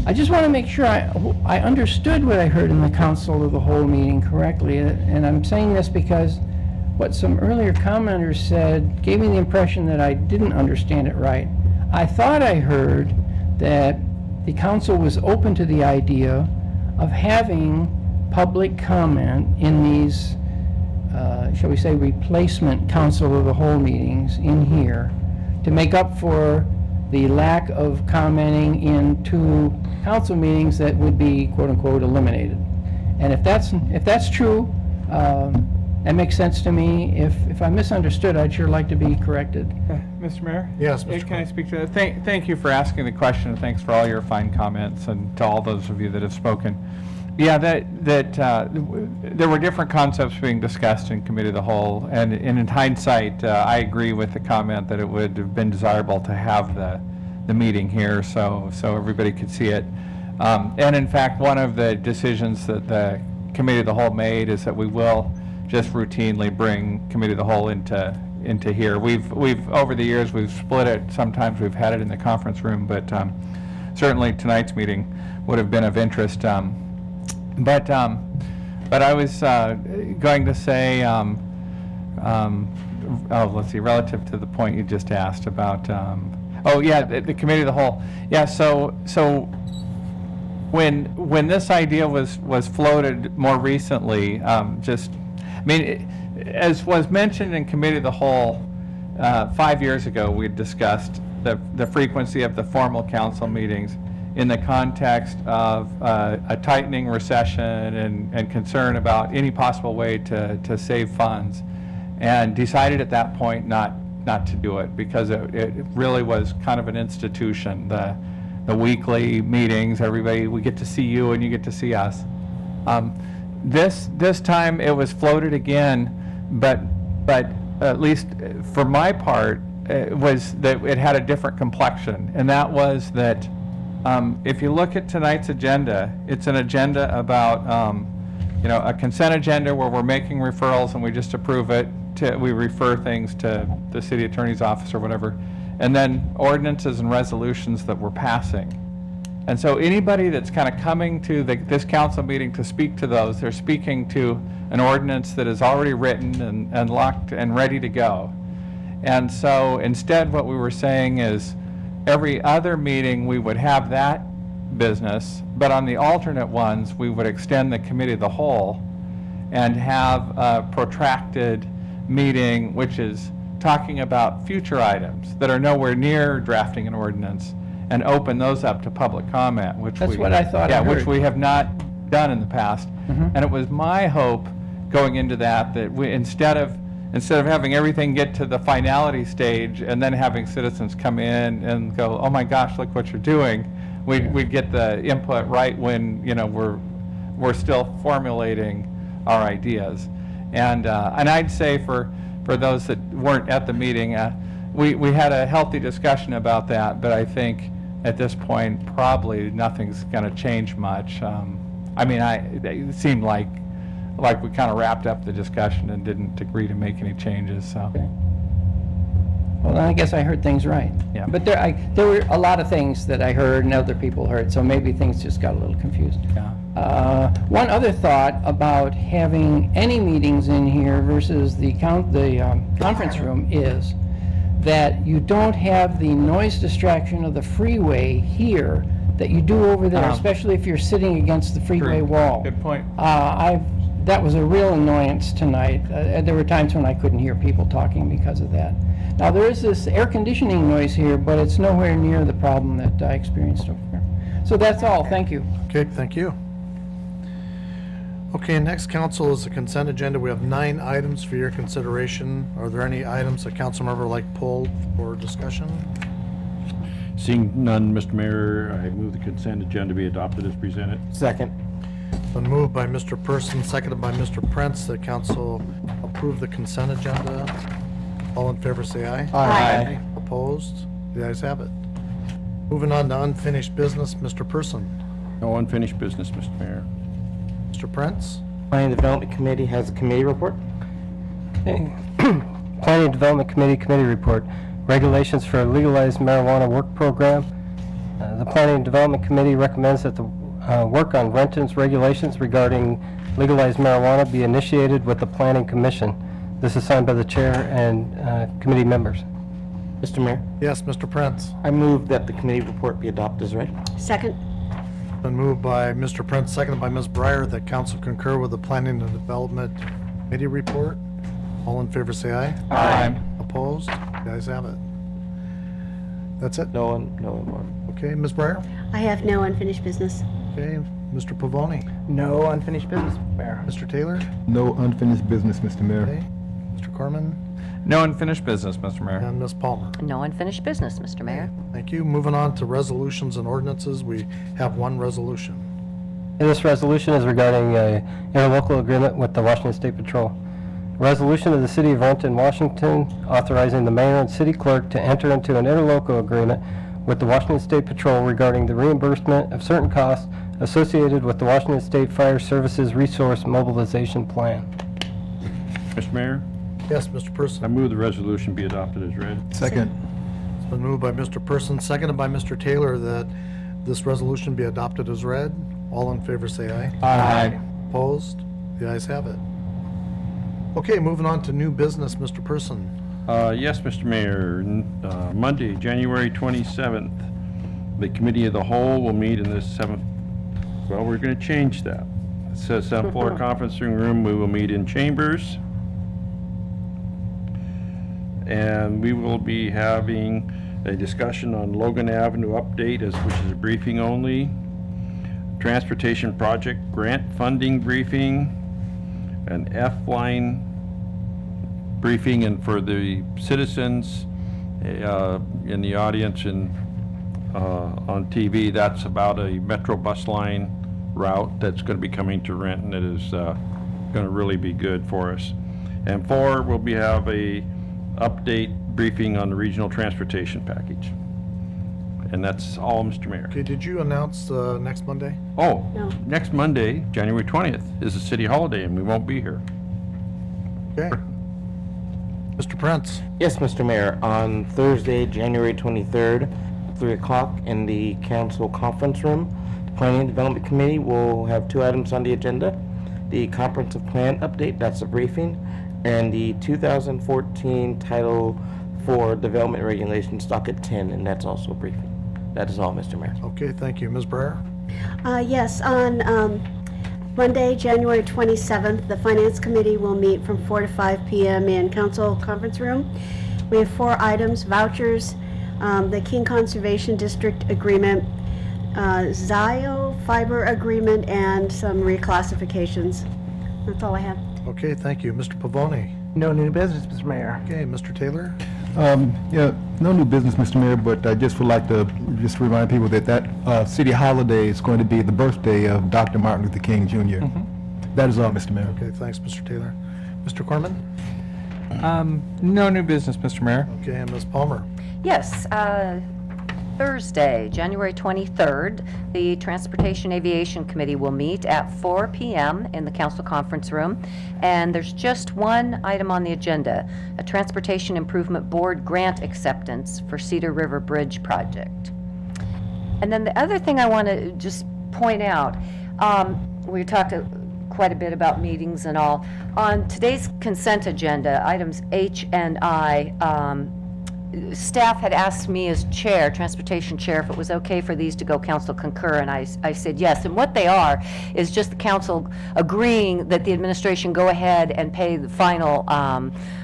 I just want to make sure I understood what I heard in the Council of the Whole meeting correctly, and I'm saying this because what some earlier commenters said gave me the impression that I didn't understand it right. I thought I heard that the council was open to the idea of having public comment in these, shall we say, replacement Council of the Whole meetings in here to make up for the lack of commenting in two council meetings that would be quote-unquote eliminated. And if that's true, that makes sense to me. If I misunderstood, I'd sure like to be corrected. Mr. Mayor? Yes, Mr. Can I speak to that? Thank you for asking the question, and thanks for all your fine comments, and to all those of you that have spoken. Yeah, there were different concepts being discussed in Committee of the Whole, and in hindsight, I agree with the comment that it would have been desirable to have the meeting here so everybody could see it. And in fact, one of the decisions that the Committee of the Whole made is that we will just routinely bring Committee of the Whole into here. We've over the years we've split it. Sometimes we've had it in the conference room, but certainly tonight's meeting would have been of interest. But I was going to say, let's see, relative to the point you just asked about, the Committee of the Whole. Yeah, so when this idea was floated more recently, as was mentioned in Committee of the Whole, 5 years ago, we discussed the frequency of the formal council meetings in the context of a tightening recession and concern about any possible way to save funds, and decided at that point not to do it because it really was kind of an institution. The weekly meetings, everybody, we get to see you and you get to see us. This time it was floated again, but at least for my part, it was that it had a different complexion, and that was that if you look at tonight's agenda, it's an agenda about a consent agenda where we're making referrals and we just approve it. We refer things to the city attorney's office or whatever, and then ordinances and resolutions that we're passing. And so anybody that's kind of coming to this council meeting to speak to those, they're speaking to an ordinance that is already written and locked and ready to go. And so instead what we were saying is every other meeting we would have that business, but on the alternate ones we would extend the committee of the whole and have a protracted meeting which is talking about future items that are nowhere near drafting an ordinance, and open those up to public comment, which That's what I thought I which heard. we have not done in the past. And it was my hope going into that we instead of having everything get to the finality stage and then having citizens come in and go, oh my gosh, look what you're doing, we'd get the input right when we're still formulating our ideas. And I'd say for those that weren't at the meeting, we had a healthy discussion about that, but I think at this point probably nothing's going to change much. It seemed like we kind of wrapped up the discussion and didn't agree to make any changes. So. Well, then I guess I heard things right. Yeah. But there were a lot of things that I heard and other people heard, so maybe things just got a little confused. Yeah. One other thought about having any meetings in here versus the conference room is that you don't have the noise distraction of the freeway here that you do over there, especially if you're sitting against the freeway wall. Good point. That was a real annoyance tonight. There were times when I couldn't hear people talking because of that. Now, there is this air conditioning noise here, but it's nowhere near the problem that I experienced over there. So that's all. Thank you. Okay, thank you. Okay, next, council, is the consent agenda. We have 9 items for your consideration. Are there any items a council member would like pulled for discussion? Seeing none, Mr. Mayor, I move the consent agenda be adopted as presented. Second. Been moved by Mr. Person, seconded by Mr. Prince, that council approve the consent agenda. All in favor, say aye. Aye. Opposed? The ayes have it. Moving on to unfinished business, Mr. Person. No unfinished business, Mr. Mayor. Mr. Prince? Planning and Development Committee has a committee report. Okay. Planning and Development Committee report. Regulations for a legalized marijuana work program. The Planning and Development Committee recommends that the work on Renton's regulations regarding legalized marijuana be initiated with the Planning Commission. This is signed by the chair and committee members. Mr. Mayor, Yes, Mr. Prince. I move that the committee report be adopted as read. Second. Been moved by Mr. Prince, seconded by Ms. Breyer, that council concur with the Planning and Development Committee report. All in favor, say aye. Aye. Opposed? The ayes have it. That's it? No more. Okay, Ms. Breyer? I have no unfinished business. Okay, Mr. Pavoni? No unfinished business, Mayor. Mr. Taylor? No unfinished business, Mr. Mayor. Okay. Mr. Corman? No unfinished business, Mr. Mayor. And Ms. Palmer? No unfinished business, Mr. Mayor. Thank you. Moving on to resolutions and ordinances, we have one resolution. And this resolution is regarding a interlocal agreement with the Washington State Patrol. Resolution of the City of Renton, Washington, authorizing the mayor and city clerk to enter into an interlocal agreement with the Washington State Patrol regarding the reimbursement of certain costs associated with the Washington State Fire Services Resource Mobilization Plan. Mr. Mayor, Yes, Mr. Person? I move the resolution be adopted as read. Second. It's been moved by Mr. Person, seconded by Mr. Taylor, that this resolution be adopted as read. All in favor, say aye. Aye. Opposed? The ayes have it. Okay, moving on to new business, Mr. Person. Yes, Mr. Mayor, Monday, January 27th, the Committee of the Whole will meet in this well, we're going to change that. It says 7th floor conferencing room, we will meet in chambers. And we will be having a discussion on Logan Avenue update, which is a briefing only, transportation project grant funding briefing, an F-line briefing, and for the citizens in the audience and on TV, that's about a Metro bus line route that's going to be coming to Renton. It is going to really be good for us. And 4, we'll have a update briefing on the regional transportation package. And that's all, Mr. Mayor. Okay, did you announce next Monday? Oh, No. next Monday, January 20th, is a city holiday, and we won't be here. Okay. Mr. Prince? Yes, Mr. Mayor. On Thursday, January 23rd, 3 o'clock in the council conference room, the Planning and Development Committee will have 2 items on the agenda. The comprehensive plan update, that's a briefing, and the 2014 Title IV Development Regulations docket 10, and that's also a briefing. That is all, Mr. Mayor. Okay, thank you. Ms. Breyer? Yes, on Monday, January 27th, the Finance Committee will meet from 4 to 5 p.m. in Council Conference Room. We have 4 items: vouchers, the King Conservation District Agreement, Zio Fiber Agreement, and some reclassifications. That's all I have. Okay, thank you. Mr. Pavoni? No new business, Mr. Mayor. Okay, Mr. Taylor? Yeah, no new business, Mr. Mayor, but I just would like to just remind people that city holiday is going to be the birthday of Dr. Martin Luther King Jr. That is all, Mr. Mayor. Okay, thanks, Mr. Taylor. Mr. Corman? No new business, Mr. Mayor. Okay, and Ms. Palmer? Yes, Thursday, January 23rd, the Transportation Aviation Committee will meet at 4 p.m. in the council conference room, and there's just one item on the agenda, a Transportation Improvement Board grant acceptance for Cedar River Bridge project. And then the other thing I want to just point out, we talked quite a bit about meetings and all. On today's consent agenda, items H and I, staff had asked me as chair, transportation chair, if it was okay for these to go council concur, and I said yes. And what they are is just the council agreeing that the administration go ahead and pay the final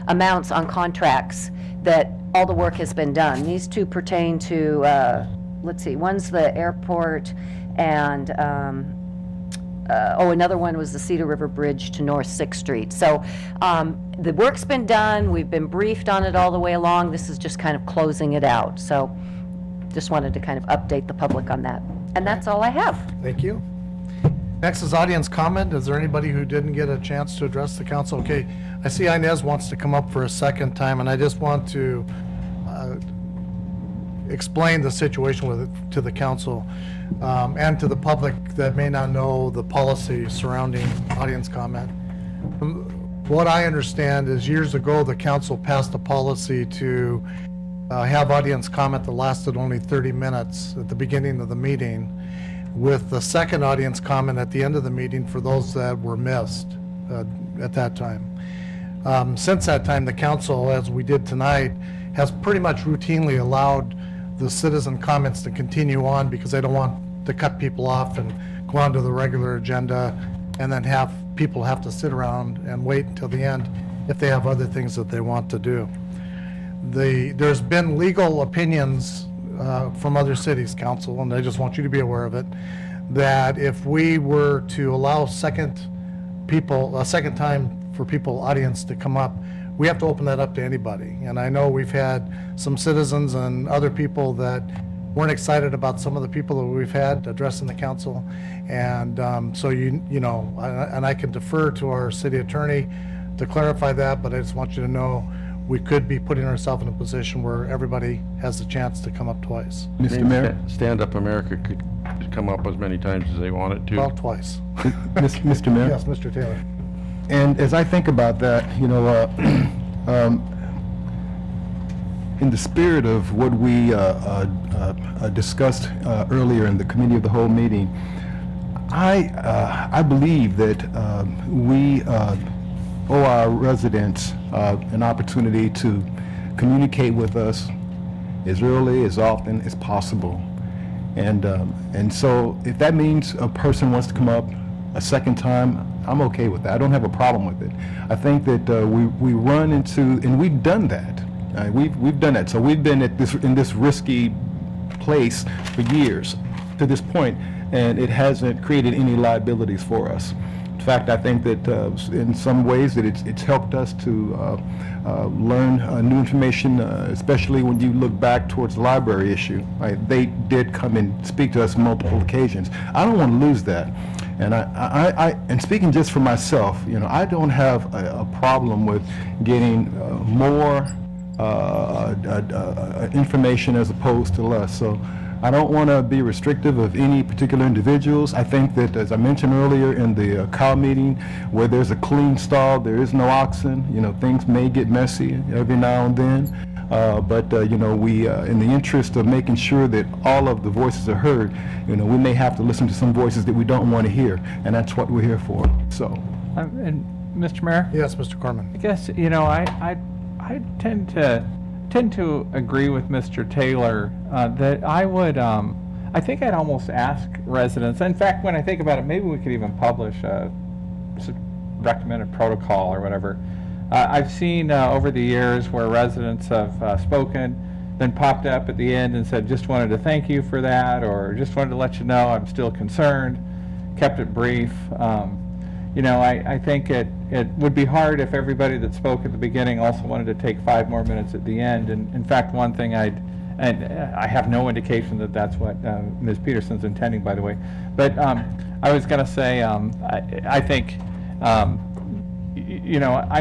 amounts on contracts, that all the work has been done. These 2 pertain to, let's see, one's the airport, and another one was the Cedar River Bridge to North 6th Street. So the work's been done, we've been briefed on it all the way along, this is just kind of closing it out. So just wanted to kind of update the public on that. And that's all I have. Thank you. Next is audience comment. Is there anybody who didn't get a chance to address the council? Okay, I see Inez wants to come up for a second time, and I just want to explain the situation to the council and to the public that may not know the policy surrounding audience comment. What I understand is years ago, the council passed a policy to have audience comment that lasted only 30 minutes at the beginning of the meeting, with the second audience comment at the end of the meeting for those that were missed at that time. Since that time, the council, as we did tonight, has pretty much routinely allowed the citizen comments to continue on because they don't want to cut people off and go on to the regular agenda and then have people have to sit around and wait until the end if they have other things that they want to do. There's been legal opinions from other cities, council, and I just want you to be aware of it, that if we were to allow a second time for people, audience to come up, we have to open that up to anybody. And I know we've had some citizens and other people that weren't excited about some of the people that we've had addressing the council. And so you know, and I can defer to our city attorney to clarify that, but I just want you to know we could be putting ourselves in a position where everybody has the chance to come up twice. Mr. Mayor? Stand Up America could come up as many times as they wanted to. Well, twice. Mr. Mayor? Yes, Mr. Taylor. And as I think about that, you know, in the spirit of what we discussed earlier in the committee of the whole meeting, I believe that we owe our residents an opportunity to communicate with us as early, as often as possible. And so if that means a person wants to come up a second time, I'm okay with that. I don't have a problem with it. I think that we run into, and we've done that We've done that. So we've been in this risky place for years to this point, and it hasn't created any liabilities for us. In fact, I think that in some ways that it's helped us to learn new information, especially when you look back towards the library issue. Right? They did come and speak to us multiple occasions. I don't want to lose that. And and speaking just for myself, I don't have a problem with getting more information as opposed to less. So I don't want to be restrictive of any particular individuals. I think that, as I mentioned earlier in the cow meeting, where there's a clean stall, there is no oxen. Things may get messy every now and then. But we, in the interest of making sure that all of the voices are heard, we may have to listen to some voices that we don't want to hear, and that's what we're here for. So. And Mr. Mayor? Yes, Mr. Corman. I guess, I tend to agree with Mr. Taylor that I would, I think I'd almost ask residents. In fact, when I think about it, maybe we could even publish a recommended protocol or whatever. I've seen over the years where residents have spoken, then popped up at the end and said, just wanted to thank you for that, or just wanted to let you know I'm still concerned, kept it brief. I think it would be hard if everybody that spoke at the beginning also wanted to take 5 more minutes at the end. And in fact, one thing and I have no indication that that's what Ms. Peterson's intending, by the way. But I was going to say, I think, I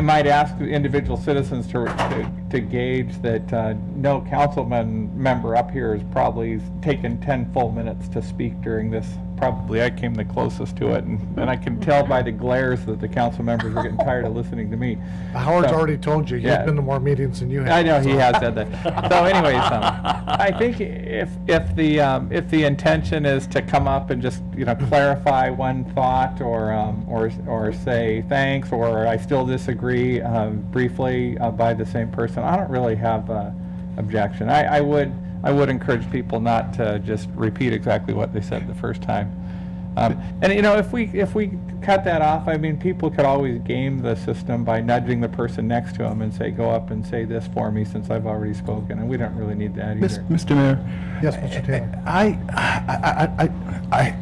might ask individual citizens to gauge that no councilman member up here has probably taken 10 full minutes to speak during this. Probably I came the closest to it, and I can tell by the glares that the council members are getting tired of listening to me. Howard's already told you. He's been to more meetings than you have. I know, he has said that. So anyways, I think if the intention is to come up and just clarify one thought or say thanks, or I still disagree briefly by the same person, I don't really have objection. I would encourage people not to just repeat exactly what they said the first time. If we cut that off, people could always game the system by nudging the person next to them and say, go up and say this for me since I've already spoken, and we don't really need that either. Mr. Mayor? Yes, Mr. Taylor. I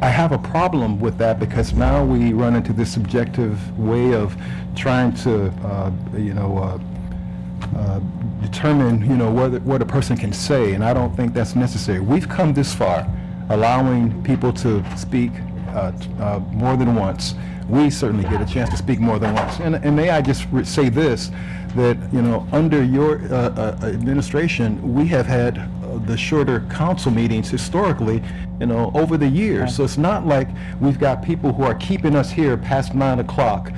have a problem with that, because now we run into this subjective way of trying to, determine, what a person can say, and I don't think that's necessary. We've come this far, allowing people to speak more than once. We certainly get a chance to speak more than once. And may I just say this, that, under your administration, we have had the shorter council meetings historically, over the years. So it's not like we've got people who are keeping us here past 9 o'clock,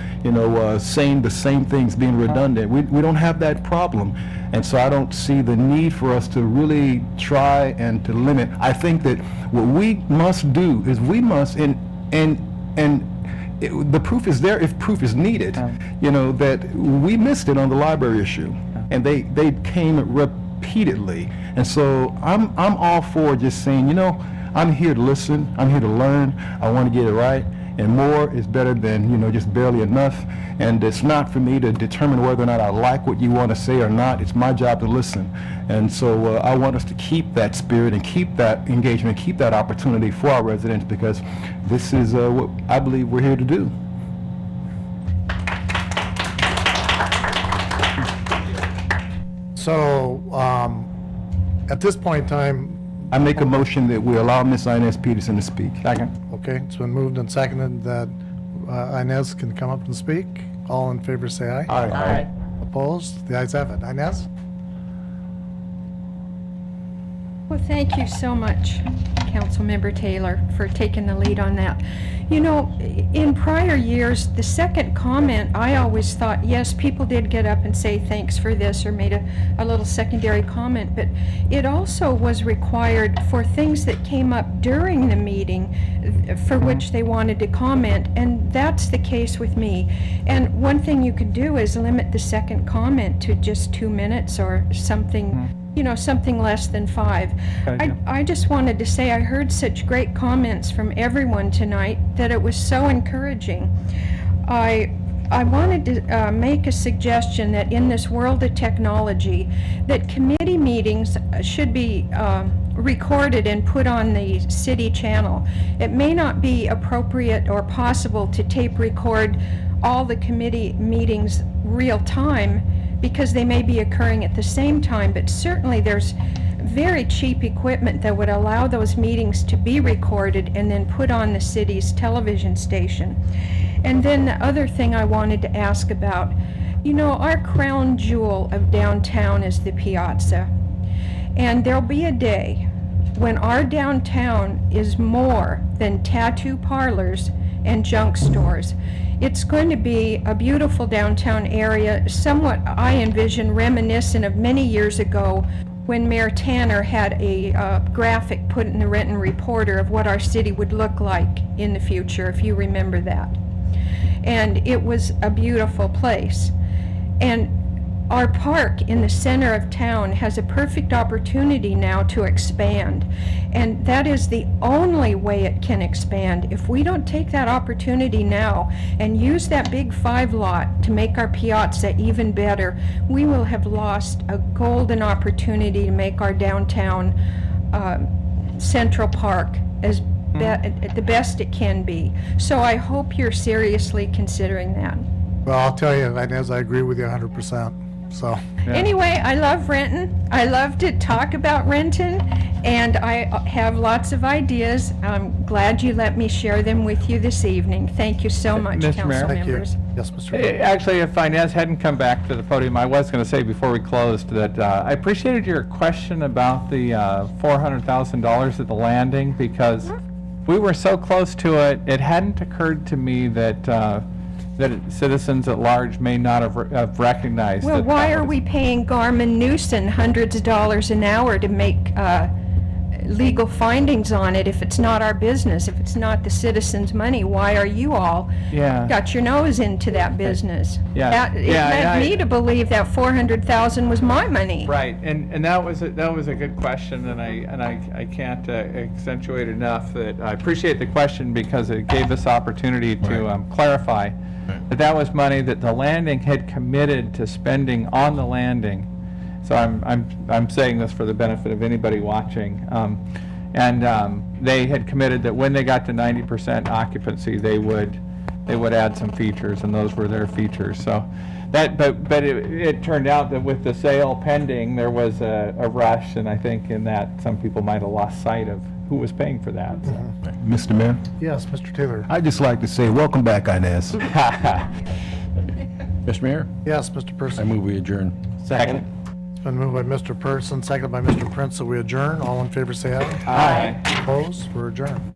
saying the same things, being redundant. We don't have that problem. And so I don't see the need for us to really try and to limit. I think that what we must do is we must, the proof is there if proof is needed, that we missed it on the library issue. And they came repeatedly. And so I'm all for just saying, I'm here to listen, I'm here to learn, I want to get it right, and more is better than, just barely enough. And it's not for me to determine whether or not I like what you want to say or not. It's my job to listen. And so I want us to keep that spirit and keep that engagement, keep that opportunity for our residents, because this is what I believe we're here to do. So, at this point in time, I make a motion that we allow Ms. Inez Peterson to speak. Second. okay, it's been moved and seconded that Inez can come up and speak. All in favor say aye. Aye. Opposed? The ayes have it. Inez? Well, thank you so much, Councilmember Taylor, for taking the lead on that. In prior years, the second comment, I always thought, yes, people did get up and say thanks for this or made a little secondary comment, but it also was required for things that came up during the meeting for which they wanted to comment, and that's the case with me. And one thing you could do is limit the second comment to just 2 minutes or something. Something less than 5. I just wanted to say I heard such great comments from everyone tonight that it was so encouraging. I I wanted to make a suggestion that in this world of technology, that committee meetings should be recorded and put on the city channel. It may not be appropriate or possible to tape record all the committee meetings real time because they may be occurring at the same time, but certainly there's very cheap equipment that would allow those meetings to be recorded and then put on the city's television station. And then the other thing I wanted to ask about, you know, our crown jewel of downtown is the Piazza. And there'll be a day when our downtown is more than tattoo parlors and junk stores. It's going to be a beautiful downtown area, somewhat, I envision, reminiscent of many years ago when Mayor Tanner had a graphic put in the Renton Reporter of what our city would look like in the future, if you remember that. And it was a beautiful place. And our park in the center of town has a perfect opportunity now to expand. And that is the only way it can expand. If we don't take that opportunity now and use that big 5 lot to make our piazza even better, we will have lost a golden opportunity to make our downtown Central Park as the best it can be. So I hope you're seriously considering that. Well, I'll tell you, Inez, I agree with you 100%. So. Anyway, I love Renton. I love to talk about Renton, and I have lots of ideas. I'm glad you let me share them with you this evening. Thank you so much, Mr. Mayor? council Thank you. members. Yes, Mr. Mayor. Actually, if Inez hadn't come back to the podium, I was going to say before we closed that I appreciated your question about the $400,000 at the landing, because we were so close to it, it hadn't occurred to me that citizens at large may not have recognized Well, that. why are we paying Garmin Newson hundreds of dollars an hour to make legal findings on it if it's not our business, if it's not the citizens' money? Why are you all got your nose into that business? It led me to believe that $400,000 was my money. Right, and that was a good question, and I can't accentuate enough that I appreciate the question because it gave us opportunity to clarify that was money that the landing had committed to spending on the landing. So I'm saying this for the benefit of anybody watching, and they had committed that when they got to 90% occupancy, they would add some features, and those were their features. So that, but it turned out that with the sale pending, there was a rush, and I think in that some people might have lost sight of who was paying for that. So. Mr. Mayor? Yes, Mr. Taylor. I'd just like to say, welcome back, Inez. Mr. Mayor? Yes, Mr. Person. I move we adjourn. Second. It's been moved by Mr. Person, seconded by Mr. Prince, that we adjourn. All in favor, say aye. Aye. Opposed? We're adjourned.